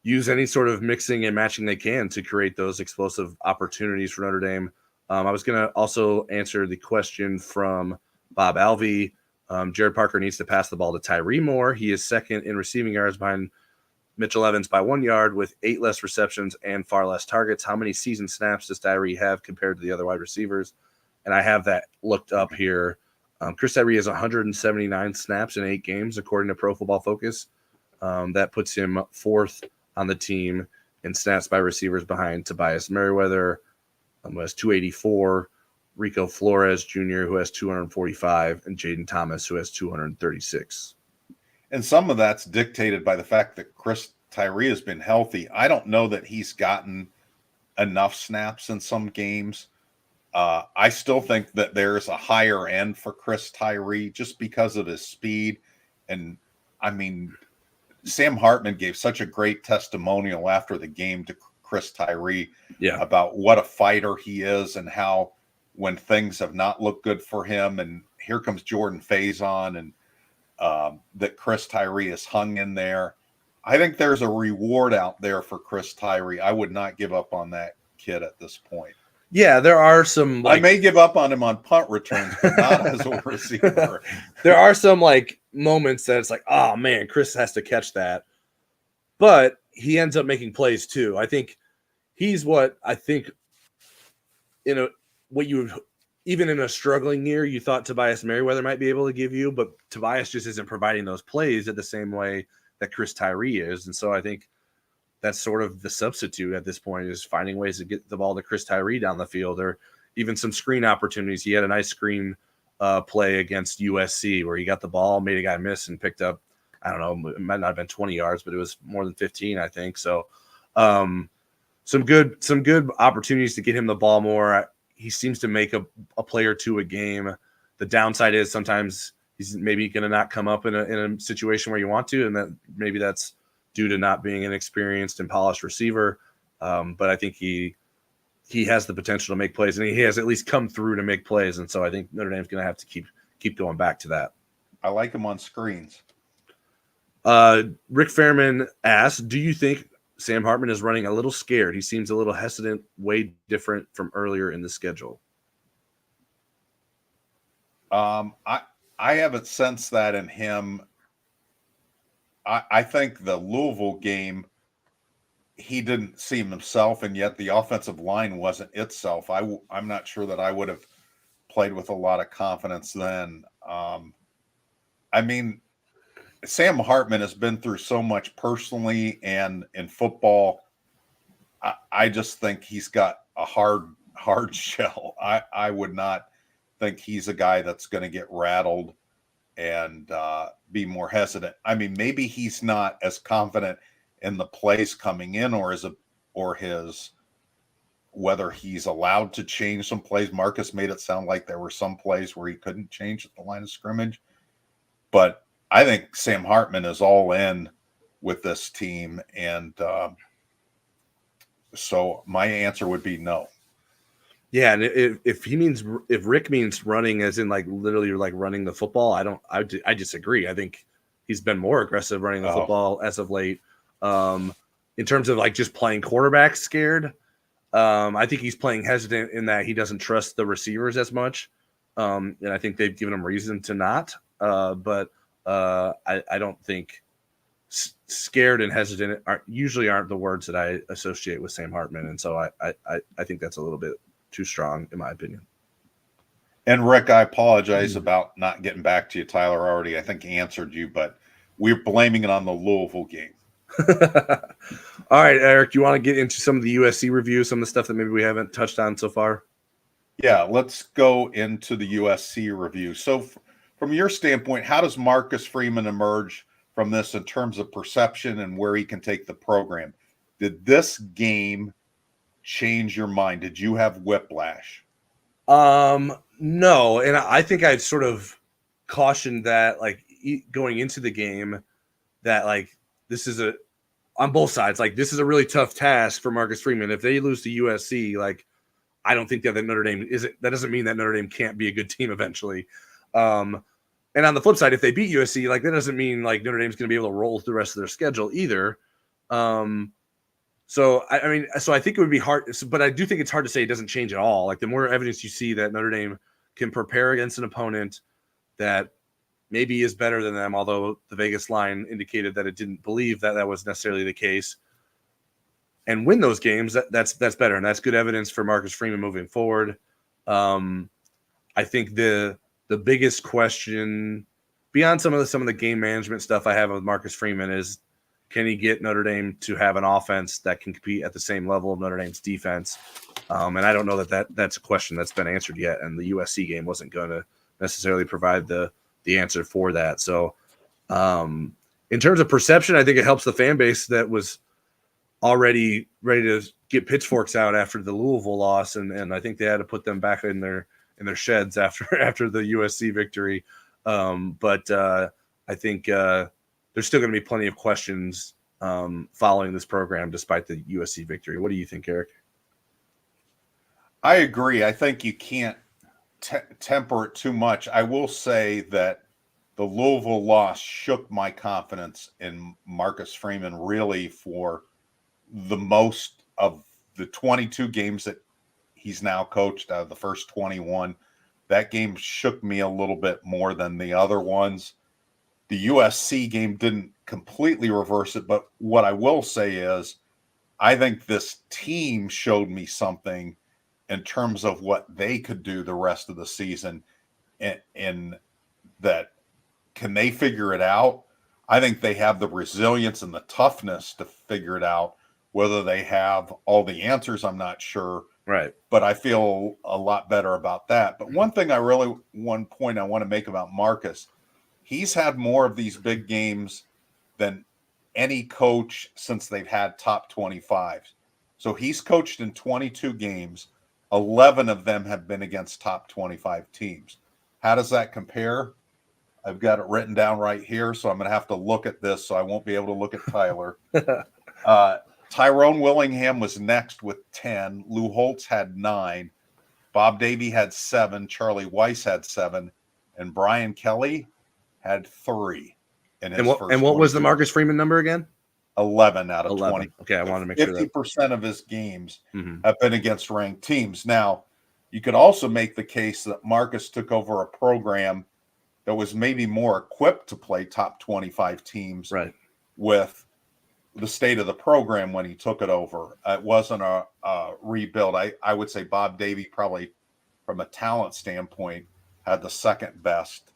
use any sort of mixing and matching they can to create those explosive opportunities for Notre Dame. I was going to also answer the question from Bob Alvey. Jared Parker needs to pass the ball to Tyree more. He is second in receiving yards behind Mitchell Evans by 1 yard with 8 less receptions and far less targets. How many season snaps does Tyree have compared to the other wide receivers? And I have that looked up here. Chris Tyree has 179 snaps in 8 games, according to Pro Football Focus. That puts him 4th on the team in snaps by receivers behind Tobias Merriweather, who has 284, Rico Flores Jr., who has 245, and Jaden Thomas, who has 236. And some of that's dictated by the fact that Chris Tyree has been healthy. I don't know that he's gotten enough snaps in some games. I still think that there's a higher end for Chris Tyree just because of his speed. And I mean, Sam Hartman gave such a great testimonial after the game to Chris Tyree about what a fighter he is and how when things have not looked good for him, and here comes Jordan Faison, and that Chris Tyree is hung in there. I think there's a reward out there for Chris Tyree. I would not give up on that kid at this point. Yeah, there are some. I may give up on him on punt returns, but not as a receiver. There are some moments that it's like, oh man, Chris has to catch that, but he ends up making plays too. I think he's what I think even in a struggling year, you thought Tobias Merriweather might be able to give you, but Tobias just isn't providing those plays at the same way that Chris Tyree is. And so I think that's sort of the substitute at this point, is finding ways to get the ball to Chris Tyree down the field, or even some screen opportunities. He had a nice screen play against USC where he got the ball, made a guy miss, and picked up, I don't know, it might not have been 20 yards, but it was more than 15, I think. So some good opportunities to get him the ball more. He seems to make a play or two a game. The downside is sometimes he's maybe going to not come up in a situation where you want to, and that maybe that's due to not being an experienced and polished receiver. But I think he has the potential to make plays, and he has at least come through to make plays. And so I think Notre Dame's going to have to keep going back to that. I like him on screens. Rick Fairman asked, do you think Sam Hartman is running a little scared? He seems a little hesitant, way different from earlier in the schedule. I haven't sensed that in him. I think the Louisville game, he didn't seem himself, and yet the offensive line wasn't itself. I'm not sure that I would have played with a lot of confidence then. I mean, Sam Hartman has been through so much personally and in football. I just think he's got a hard shell. I would not think he's a guy that's going to get rattled and be more hesitant. I mean, maybe he's not as confident in the plays coming in, or whether he's allowed to change some plays. Marcus made it sound like there were some plays where he couldn't change at the line of scrimmage, but I think Sam Hartman is all in with this team, and so my answer would be no. Yeah, and if Rick means running as in literally running the football, I disagree. I think he's been more aggressive running the football as of late. In terms of just playing quarterback scared, I think he's playing hesitant in that he doesn't trust the receivers as much, and I think they've given him reason to not. But I don't think scared and hesitant usually aren't the words that I associate with Sam Hartman. And so I think that's a little bit too strong, in my opinion. And Rick, I apologize about not getting back to you. Tyler already, I think, answered you, but we're blaming it on the Louisville game. All right, Eric, you want to get into some of the USC review, some of the stuff that maybe we haven't touched on so far? Yeah, let's go into the USC review. So from your standpoint, how does Marcus Freeman emerge from this in terms of perception and where he can take the program? Did this game change your mind? Did you have whiplash? No, and I think I've sort of cautioned that, like, going into the game, that like this is on both sides, like this is a really tough task for Marcus Freeman. If they lose to USC, like I don't think that Notre Dame isn't. That doesn't mean that Notre Dame can't be a good team eventually. And on the flip side, if they beat USC, like that doesn't mean like Notre Dame's going to be able to roll through the rest of their schedule either. So I mean, so I think it would be hard, but I do think it's hard to say it doesn't change at all. Like the more evidence you see that Notre Dame can prepare against an opponent that maybe is better than them, although the Vegas line indicated that it didn't believe that that was necessarily the case, and win those games, that's better, and that's good evidence for Marcus Freeman moving forward. I think the biggest question beyond some of the game management stuff I have with Marcus Freeman is, can he get Notre Dame to have an offense that can compete at the same level of Notre Dame's defense? And I don't know that's a question that's been answered yet, and the USC game wasn't going to necessarily provide the answer for that. So in terms of perception, I think it helps the fan base that was already ready to get pitchforks out after the Louisville loss, and I think they had to put them back in their sheds after the USC victory. But I think there's still going to be plenty of questions following this program despite the USC victory. What do you think, Eric? I agree. I think you can't temper it too much. I will say that the Louisville loss shook my confidence in Marcus Freeman really for the most of the 22 games that he's now coached out of the first 21. That game shook me a little bit more than the other ones. The USC game didn't completely reverse it, but what I will say is I think this team showed me something in terms of what they could do the rest of the season, and that can they figure it out? I think they have the resilience and the toughness to figure it out. Whether they have all the answers, I'm not sure. Right. But I feel a lot better about that. But one point I want to make about Marcus, he's had more of these big games than any coach since they've had top 25s. So he's coached in 22 games. 11 of them have been against top 25 teams. How does that compare? I've got it written down right here, so I'm going to have to look at this, so I won't be able to look at Tyler. Tyrone Willingham was next with 10. Lou Holtz had 9. Bob Davie had 7. Charlie Weiss had 7. And Brian Kelly had 3. And what was the Marcus Freeman number again? 11 out of 11. 20. Okay, I wanted to make sure 50% of his games have been against ranked teams. Now, you could also make the case that Marcus took over a program that was maybe more equipped to play top 25 teams, right, with the state of the program when he took it over. It wasn't a rebuild. I would say Bob Davie probably, from a talent standpoint, had the second best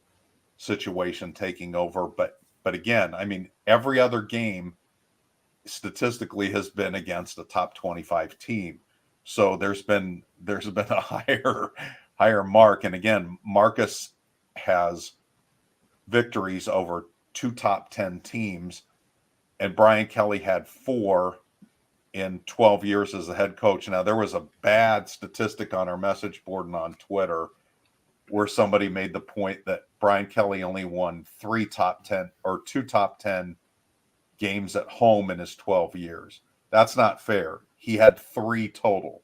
situation taking over. But again, I mean, every other game statistically has been against a top 25 team. So there's been a higher mark. And again, Marcus has victories over 2 top 10 teams, and Brian Kelly had 4 in 12 years as the head coach. Now, there was a bad statistic on our message board and on Twitter where somebody made the point that Brian Kelly only won 2 top 10 games at home in his 12 years. That's not fair. He had 3 total.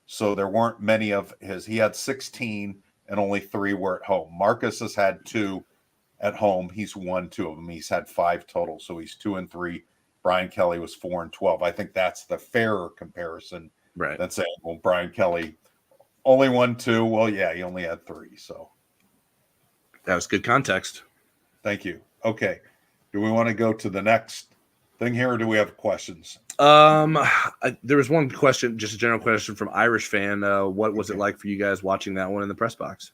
So there weren't many of his. He had 16 and only 3 were at home. Marcus has had 2 at home. He's won 2 of them. He's had 5 total. So he's 2 and 3. Brian Kelly was 4 and 12. I think that's the fairer comparison, right, than saying, well, Brian Kelly only won 2. Well, yeah, he only had 3. So that was good context. Thank you. Okay. Do we want to go to the next thing here, or do we have questions? There was one question, just a general question from Irish fan. What was it like for you guys watching that one in the press box?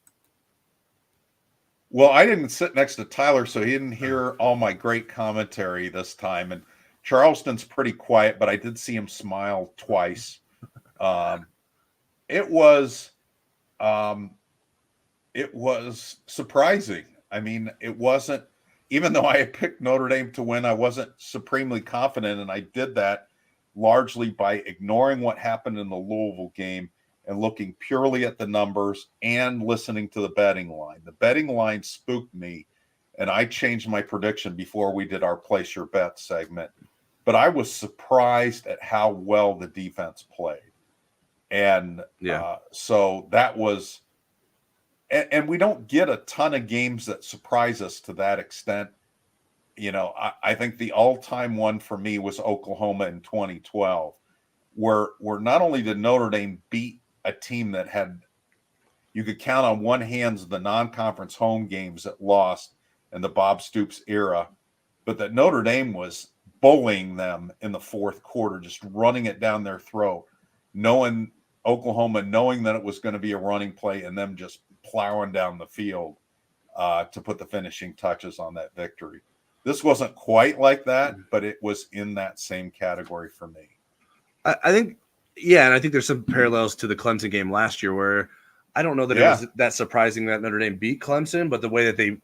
Well, I didn't sit next to Tyler, so he didn't hear all my great commentary this time. And Charleston's pretty quiet, but I did see him smile twice. It was surprising. I mean, it wasn't, even though I had picked Notre Dame to win, I wasn't supremely confident, and I did that largely by ignoring what happened in the Louisville game and looking purely at the numbers and listening to the betting line. The betting line spooked me, and I changed my prediction before we did our Place Your Bet segment. But I was surprised at how well the defense played. And so that was – and we don't get a ton of games that surprise us to that extent. You know, I think the all-time one for me was Oklahoma in 2012, where not only did Notre Dame beat a team that had – you could count on one hand the non-conference home games that lost in the Bob Stoops era, but that Notre Dame was bullying them in the fourth quarter, just running it down their throat, knowing Oklahoma, knowing that it was going to be a running play, and them just plowing down the field to put the finishing touches on that victory. This wasn't quite like that, but it was in that same category for me. I think, yeah, and I think there's some parallels to the Clemson game last year where I don't know that it was that surprising that Notre Dame beat Clemson, but the way that they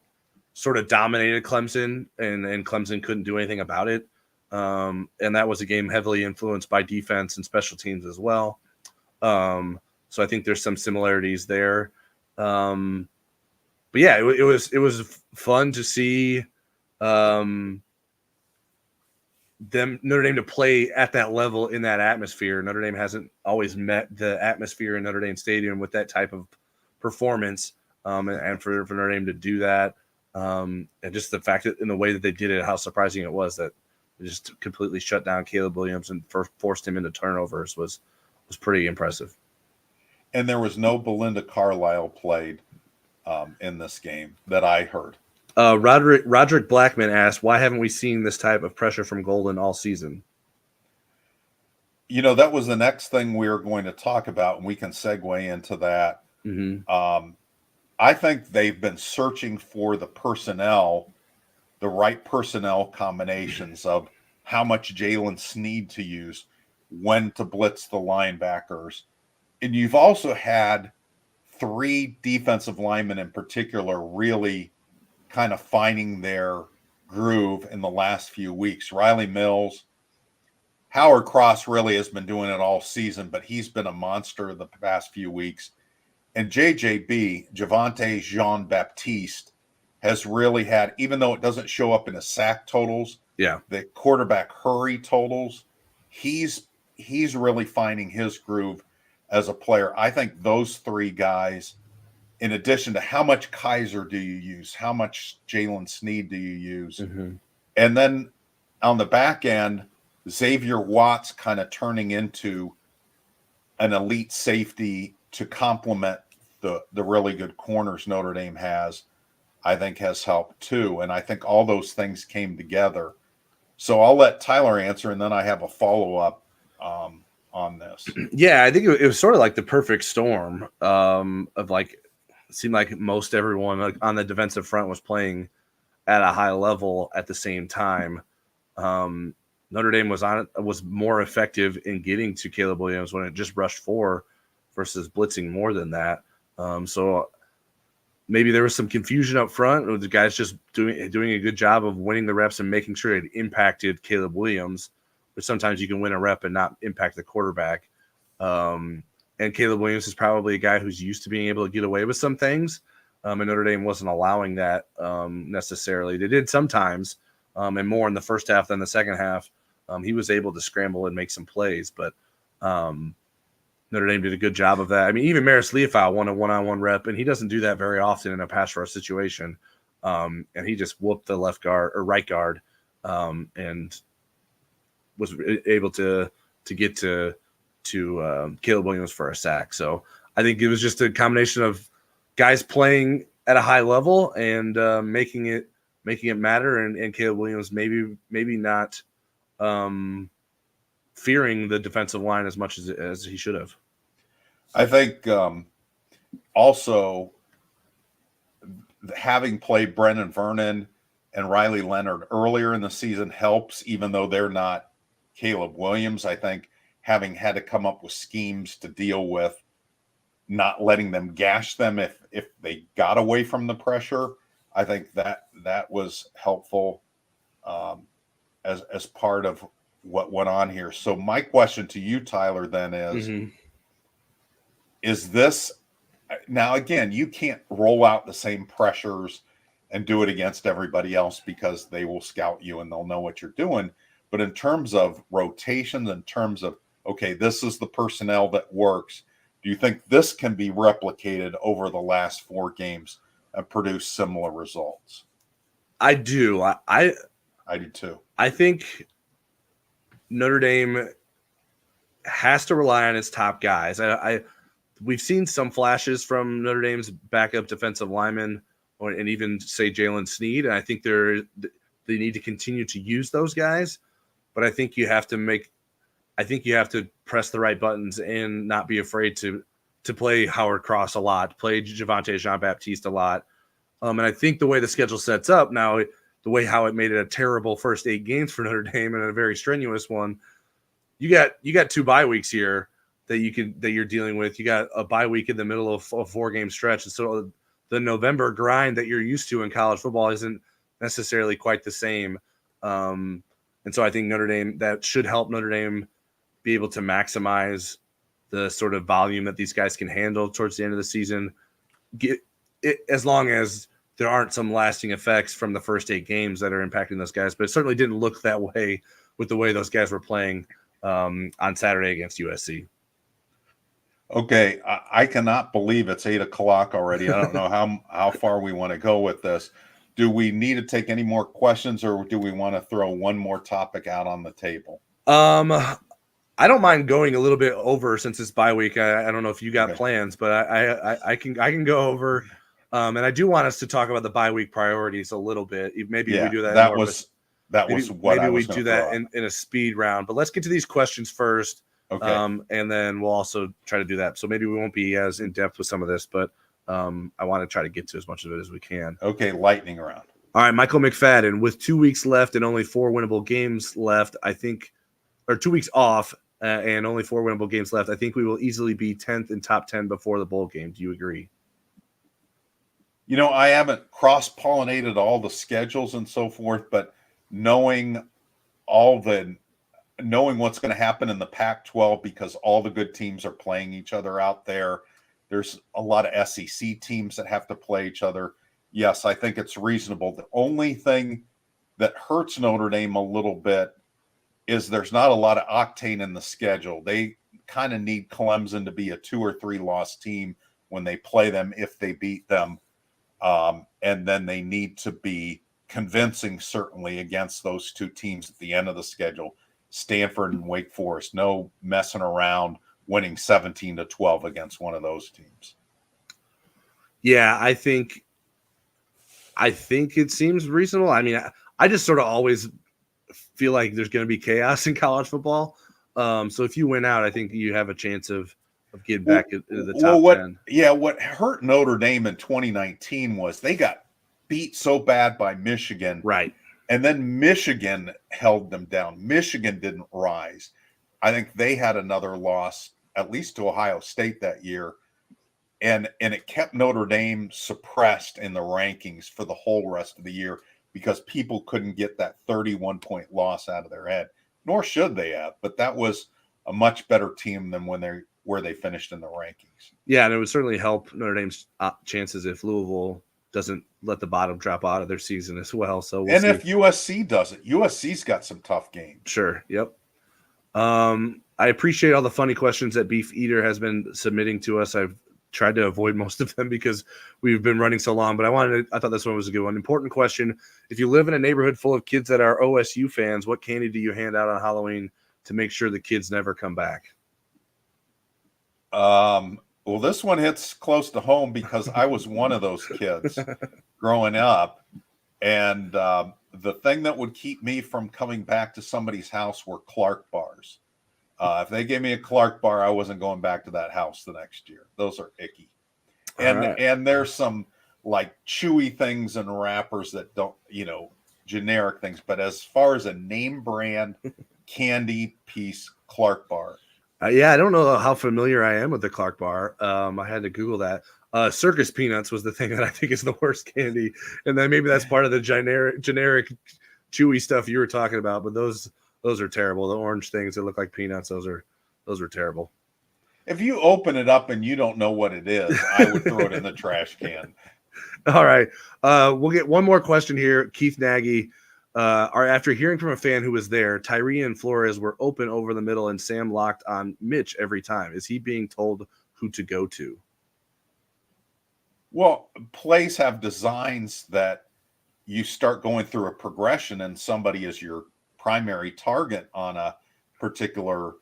sort of dominated Clemson and Clemson couldn't do anything about it. And that was a game heavily influenced by defense and special teams as well. So I think there's some similarities there. But yeah, it was fun to see Notre Dame to play at that level in that atmosphere. Notre Dame hasn't always met the atmosphere in Notre Dame Stadium with that type of performance. And for Notre Dame to do that, and just the fact that in the way that they did it, how surprising it was that they just completely shut down Caleb Williams and forced him into turnovers was pretty impressive. And there was no Belinda Carlisle played in this game that I heard. Roderick Blackman asked, why haven't we seen this type of pressure from Golden all season? You know, that was the next thing we were going to talk about, and we can segue into that. Mm-hmm. I think they've been searching for the right personnel combinations of how much Jalen Sneed to use, when to blitz the linebackers. And you've also had three defensive linemen in particular really kind of finding their groove in the last few weeks. Riley Mills, Howard Cross really has been doing it all season, but he's been a monster the past few weeks. And JJB, Javante Jean-Baptiste, has really had, even though it doesn't show up in the sack totals, the quarterback hurry totals, he's really finding his groove as a player. I think those three guys, in addition to how much Kaiser do you use, how much Jalen Sneed do you use, and then on the back end, Xavier Watts kind of turning into an elite safety to complement the really good corners Notre Dame has, I think has helped too. And I think all those things came together. So I'll let Tyler answer, and then I have a follow-up on this. Yeah, I think it was sort of like the perfect storm of like, it seemed like most everyone on the defensive front was playing at a high level at the same time. Notre Dame was more effective in getting to Caleb Williams when it just rushed 4 versus blitzing more than that. So maybe there was some confusion up front with the guys just doing a good job of winning the reps and making sure it impacted Caleb Williams, but sometimes you can win a rep and not impact the quarterback. And Caleb Williams is probably a guy who's used to being able to get away with some things. And Notre Dame wasn't allowing that necessarily. They did sometimes, and more in the first half than the second half. He was able to scramble and make some plays, but Notre Dame did a good job of that. I mean, even Maris Leofau won a one-on-one rep, and he doesn't do that very often in a pass rush situation. And he just whooped the left guard or right guard and was able to get to Caleb Williams for a sack. So I think it was just a combination of guys playing at a high level and making it making it matter, and Caleb Williams maybe not fearing the defensive line as much as he should have. I think also having played Brennan Vernon and Riley Leonard earlier in the season helps, even though they're not Caleb Williams. I think having had to come up with schemes to deal with not letting them gash them if they got away from the pressure, I think that was helpful as part of what went on here. So my question to you, Tyler, then is this now, again, you can't roll out the same pressures and do it against everybody else because they will scout you and they'll know what you're doing. But in terms of rotations, in terms of, okay, this is the personnel that works, do you think this can be replicated over the last 4 games and produce similar results? I do. I do too. I think Notre Dame has to rely on its top guys. We've seen some flashes from Notre Dame's backup defensive linemen, and even say Jalen Sneed, and I think they need to continue to use those guys. But I think you have to press the right buttons and not be afraid to play Howard Cross a lot, play Javonte Jean-Baptiste a lot. And I think the way the schedule sets up now, the way how it made it a terrible first 8 games for Notre Dame and a very strenuous one, you got 2 bye weeks here that you're dealing with. You got a bye week in the middle of a 4-game stretch, and so the November grind that you're used to in college football isn't necessarily quite the same. And so I think that should help Notre Dame be able to maximize the sort of volume that these guys can handle towards the end of the season, as long as there aren't some lasting effects from the first 8 games that are impacting those guys. But it certainly didn't look that way with the way those guys were playing on Saturday against USC. Okay, I cannot believe it's 8:00 already. I don't know how far we want to go with this. Do we need to take any more questions, or do we want to throw one more topic out on the table? I don't mind going a little bit over since it's bye week. I don't know if you got plans, but I can go over. And I do want us to talk about the bye week priorities a little bit. Maybe we do that. Maybe we do that in a speed round. But let's get to these questions first. Okay. And then we'll also try to do that. So maybe we won't be as in depth with some of this, but I want to try to get to as much of it as we can. Okay, lightning round. All right, Michael McFadden, with 2 weeks left and only 4 winnable games left, I think, or 2 weeks off and only 4 winnable games left, I think we will easily be 10th in top 10 before the bowl game. Do you agree? You know, I haven't cross-pollinated all the schedules and so forth, but knowing what's going to happen in the Pac-12, because all the good teams are playing each other out there. There's a lot of SEC teams that have to play each other. Yes, I think it's reasonable. The only thing that hurts Notre Dame a little bit is there's not a lot of octane in the schedule. They kind of need Clemson to be a 2 or 3 loss team when they play them, if they beat them. And then they need to be convincing, certainly, against those 2 teams at the end of the schedule. Stanford and Wake Forest, no messing around winning 17-12 against one of those teams. Yeah, I think it seems reasonable. I mean, I just sort of always feel like there's going to be chaos in college football. So if you win out, I think you have a chance of getting back into the top 10. Yeah, what hurt Notre Dame in 2019 was they got beat so bad by Michigan. Right. And then Michigan held them down. Michigan didn't rise. I think they had another loss, at least to Ohio State that year. And it kept Notre Dame suppressed in the rankings for the whole rest of the year because people couldn't get that 31-point loss out of their head, nor should they have. But that was a much better team than where they finished in the rankings. Yeah, and it would certainly help Notre Dame's chances if Louisville doesn't let the bottom drop out of their season as well. So we'll see. If USC doesn't, USC's got some tough games. Sure. Yep. I appreciate all the funny questions that Beef Eater has been submitting to us. I've tried to avoid most of them because we've been running so long, but I thought this one was a good one. Important question. If you live in a neighborhood full of kids that are OSU fans, what candy do you hand out on Halloween to make sure the kids never come back? Well, this one hits close to home because I was one of those kids growing up. And the thing that would keep me from coming back to somebody's house were Clark bars. If they gave me a Clark bar, I wasn't going back to that house the next year. Those are icky. And there's some like chewy things and wrappers that don't, generic things. But as far as a name brand candy piece Clark bar. Yeah, I don't know how familiar I am with the Clark bar. I had to Google that. Circus peanuts was the thing that I think is the worst candy, and then maybe that's part of the generic chewy stuff you were talking about. But those are terrible. The orange things that look like peanuts, those are terrible. If you open it up and you don't know what it is, I would throw it in the trash can. All right, we'll get one more question here. Keith Nagy. After hearing from a fan who was there, Tyree and Flores were open over the middle, and Sam locked on Mitch every time. Is he being told who to go to? Well, plays have designs that you start going through a progression, and somebody is your primary target on a particular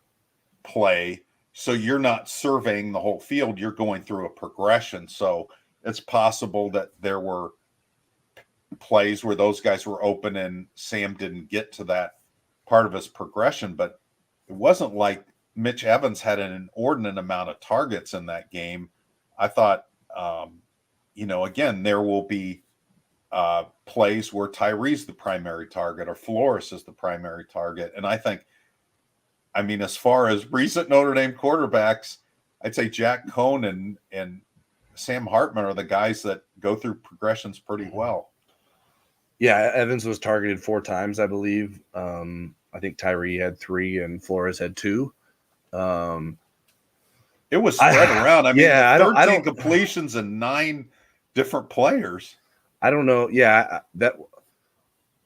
play. So you're not surveying the whole field. You're going through a progression. So it's possible that there were plays where those guys were open and Sam didn't get to that part of his progression, but it wasn't like Mitch Evans had an inordinate amount of targets in that game. I thought, again, there will be plays where Tyree's the primary target or Flores is the primary target. And I think, as far as recent Notre Dame quarterbacks, I'd say Jack Cohn and Sam Hartman are the guys that go through progressions pretty well. Yeah, Evans was targeted 4 times, I believe. I think Tyree had 3 and Flores had 2. It was spread around. 13 don't completions and 9 different players. I don't know. Yeah, that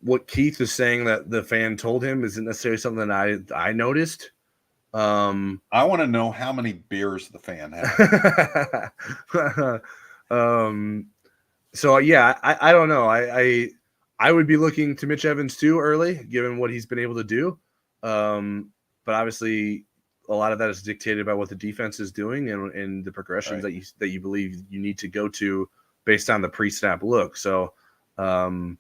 what Keith is saying that the fan told him isn't necessarily something that I noticed. I want to know how many beers the fan had. So yeah, I don't know. I would be looking to Mitch Evans too early, given what he's been able to do. But obviously, a lot of that is dictated by what the defense is doing and the progressions that you believe you need to go to based on the pre-snap look. So, I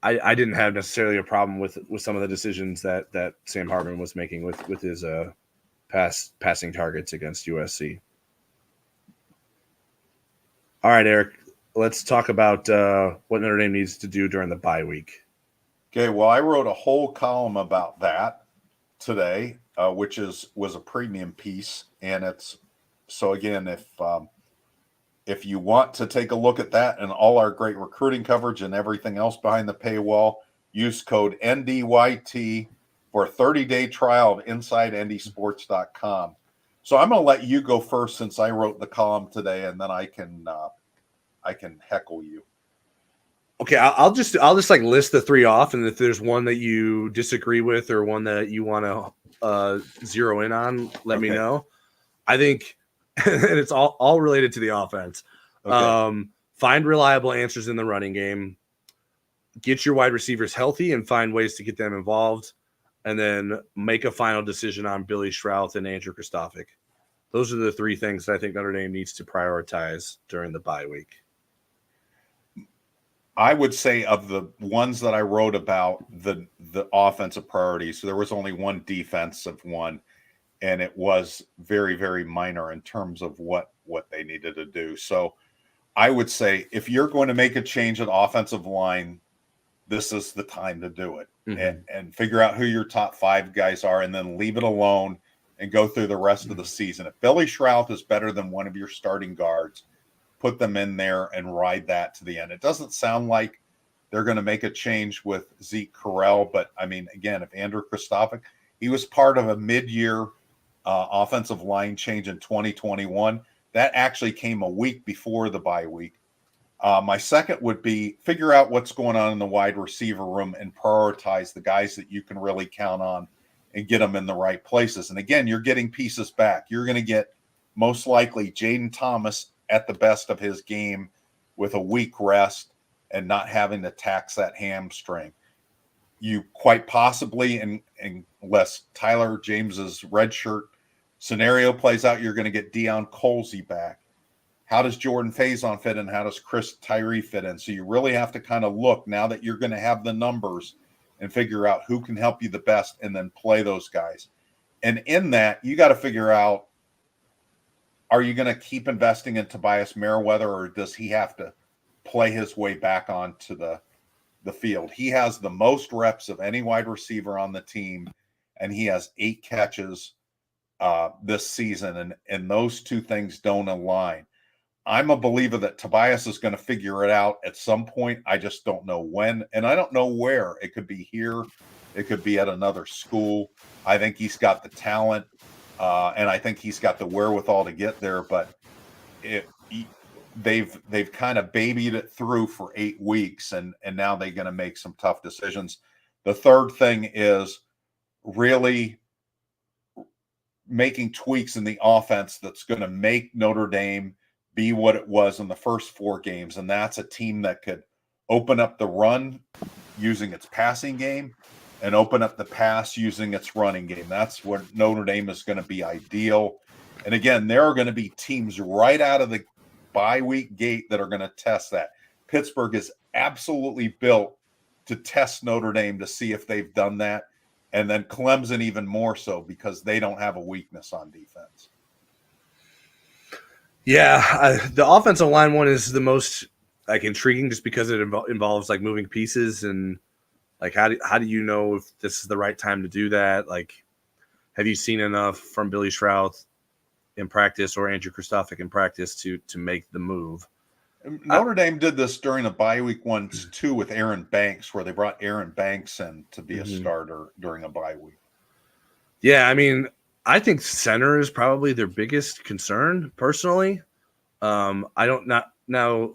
didn't have necessarily a problem with some of the decisions that Sam Hartman was making with his passing targets against USC. All right, Eric, let's talk about what Notre Dame needs to do during the bye week. Okay, well, I wrote a whole column about that today, which was a premium piece, and it's so again, if you want to take a look at that and all our great recruiting coverage and everything else behind the paywall, use code NDYT for a 30-day trial of InsideNDSports.com. So I'm going to let you go first since I wrote the column today, and then I can heckle you. Okay, I'll just like list the 3 off, and if there's one that you disagree with or one that you want to zero in on, let me know. I think, and it's all related to the offense. Okay. Find reliable answers in the running game. Get your wide receivers healthy and find ways to get them involved. And then make a final decision on Billy Schrouth and Andrew Kristofic. Those are the 3 things that I think Notre Dame needs to prioritize during the bye week. I would say of the ones that I wrote about the offensive priorities, so there was only one defensive one, and it was very, very minor in terms of what they needed to do. So I would say if you're going to make a change at offensive line, this is the time to do it. Mm-hmm. And figure out who your top 5 guys are and then leave it alone and go through the rest of the season. If Billy Schrouth is better than one of your starting guards, put them in there and ride that to the end. It doesn't sound like they're going to make a change with Zeke Correll, but again, if Andrew Kristofic, he was part of a mid-year offensive line change in 2021. That actually came a week before the bye week. My second would be figure out what's going on in the wide receiver room and prioritize the guys that you can really count on and get them in the right places. And again, you're getting pieces back. You're going to get most likely Jaden Thomas at the best of his game with a week rest and not having to tax that hamstring. You quite possibly, unless Tyler James's redshirt scenario plays out, you're going to get Deion Colsey back. how does Jordan Faison fit in? How does Chris Tyree fit in? So you really have to kind of look now that you're going to have the numbers and figure out who can help you the best and then play those guys. And in that, you got to figure out, are you going to keep investing in Tobias Merriweather, or does he have to play his way back onto the field? He has the most reps of any wide receiver on the team, and he has 8 catches this season, and those two things don't align. I'm a believer that Tobias is going to figure it out at some point. I just don't know when, and I don't know where. It could be here. It could be at another school. I think he's got the talent, and I think he's got the wherewithal to get there, but they've kind of babied it through for 8 weeks, and now they're going to make some tough decisions. The third thing is really making tweaks in the offense that's going to make Notre Dame be what it was in the first 4 games, and that's a team that could open up the run using its passing game and open up the pass using its running game. That's what Notre Dame is going to be ideal. And again, there are going to be teams right out of the bye week gate that are going to test that. Pittsburgh is absolutely built to test Notre Dame to see if they've done that. And then Clemson even more so, because they don't have a weakness on defense. Yeah, the offensive line one is the most intriguing, just because it involves moving pieces, and how do you know if this is the right time to do that? Have you seen enough from Billy Schrouth in practice or Andrew Kristofic in practice to make the move? Notre Dame did this during the bye week once too with Aaron Banks, where they brought Aaron Banks in to be a starter during a bye week. Yeah, I mean, I think center is probably their biggest concern, personally. I don't now.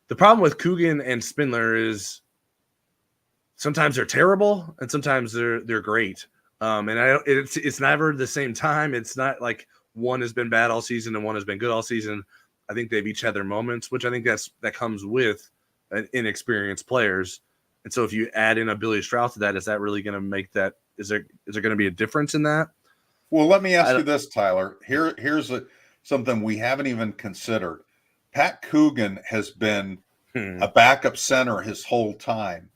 The problem with Coogan and Spindler is sometimes they're terrible and sometimes they're great. And it's never the same time. It's not like one has been bad all season and one has been good all season. I think they've each had their moments, which I think that comes with inexperienced players. And so if you add in a Billy Strauss to that, is that really going to make that? Is there going to be a difference in that? Well, let me ask you this, Tyler. Here's something we haven't even considered. Pat Coogan has been a backup center his whole time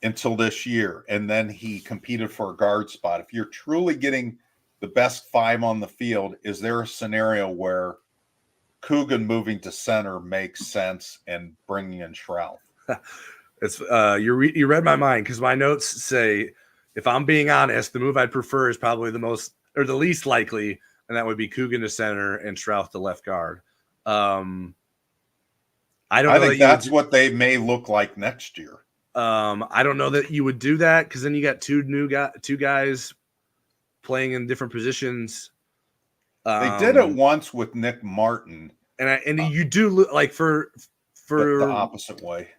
until this year, and then he competed for a guard spot. If you're truly getting the best 5 on the field, is there a scenario where Coogan moving to center makes sense and bringing in Shroud? It's you read my mind, because my notes say, if I'm being honest, the move I'd prefer is probably the least likely, and that would be Coogan to center and Shroud to left guard. I think that's what they may look like next year. I don't know that you would do that, because then you got two guys playing in different positions. They did it once with Nick Martin, and you do look for the opposite way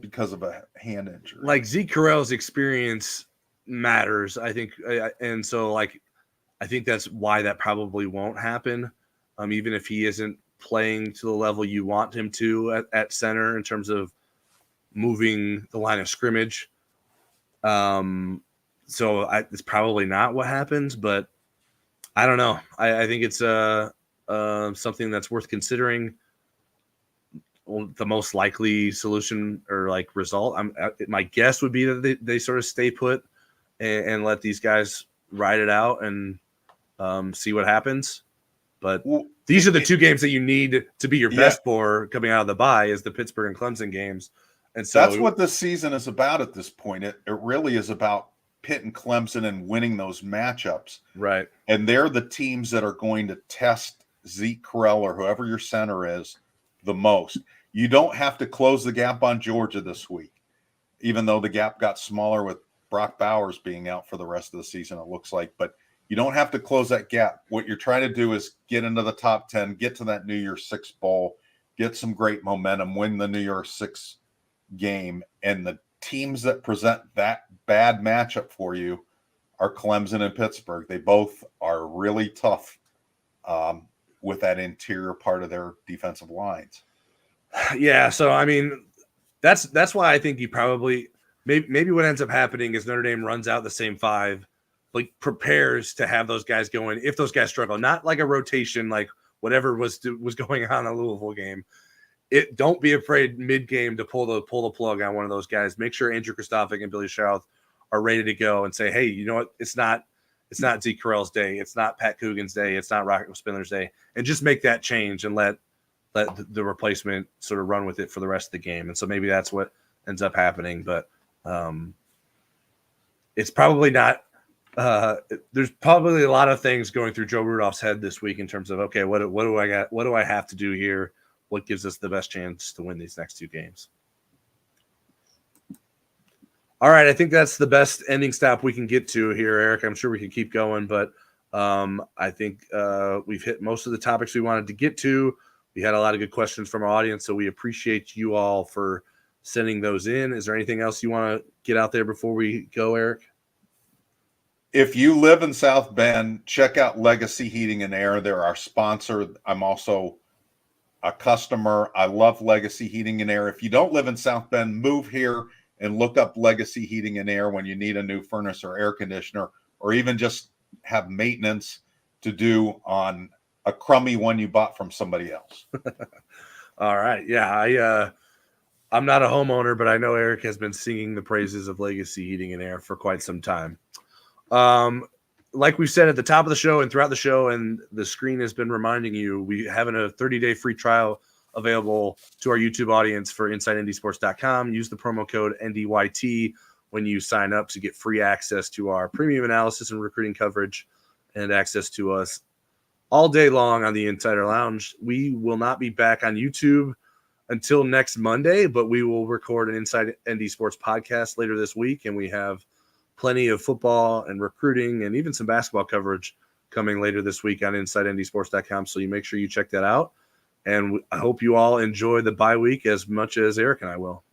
because of a hand injury. Zeke Carell's experience matters, I think, and so I think that's why that probably won't happen. Even if he isn't playing to the level you want him to at center in terms of moving the line of scrimmage. So it's probably not what happens, but I don't know. I think it's something that's worth considering. The most likely solution or result, my guess would be that they sort of stay put and let these guys ride it out and see what happens. But these are the 2 games that you need to be your best for coming out of the bye, is the Pittsburgh and Clemson games. And so that's what this season is about at this point. It really is about Pitt and Clemson and winning those matchups. Right. And they're the teams that are going to test Zeke Carell or whoever your center is the most. You don't have to close the gap on Georgia this week, even though the gap got smaller with Brock Bowers being out for the rest of the season, it looks like. But you don't have to close that gap. What you're trying to do is get into the top 10, get to that New Year's Six bowl, get some great momentum, win the New Year's Six game. And the teams that present that bad matchup for you are Clemson and Pittsburgh. They both are really tough with that interior part of their defensive lines. Yeah, so I mean, that's why I think you probably maybe what ends up happening is Notre Dame runs out the same 5, prepares to have those guys going if those guys struggle, not like a rotation, what whatever was going on in the Louisville game. Don't be afraid mid-game to pull the plug on one of those guys. Make sure Andrew Kristofic and Billy Schauth are ready to go and say, hey, you know what? It's not Zeke Carell's day. It's not Pat Coogan's day. It's not Rocket Spindler's day. And just make that change and let the replacement sort of run with it for the rest of the game. And so maybe that's what ends up happening. But it's probably not there's probably a lot of things going through Joe Rudolph's head this week in terms of, okay, what do I got? What do I have to do here? What gives us the best chance to win these next 2 games? All right, I think that's the best ending stop we can get to here, Eric. I'm sure we can keep going, but I think we've hit most of the topics we wanted to get to. We had a lot of good questions from our audience, so we appreciate you all for sending those in. Is there anything else you want to get out there before we go, Eric? If you live in South Bend, check out Legacy Heating and Air. They're our sponsor. I'm also a customer. I love Legacy Heating and Air. If you don't live in South Bend, move here and look up Legacy Heating and Air when you need a new furnace or air conditioner, or even just have maintenance to do on a crummy one you bought from somebody else. All right. Yeah, I'm not a homeowner, but I know Eric has been singing the praises of Legacy Heating and Air for quite some time. Like we said at the top of the show and throughout the show, and the screen has been reminding you, we have a 30-day free trial available to our YouTube audience for InsideNDSports.com. Use the promo code NDYT when you sign up to get free access to our premium analysis and recruiting coverage and access to us all day long on the Insider Lounge. We will not be back on YouTube until next Monday, but we will record an Inside ND Sports podcast later this week, and we have plenty of football and recruiting and even some basketball coverage coming later this week on InsideNDSports.com, so you make sure you check that out. And I hope you all enjoy the bye week as much as Eric and I will.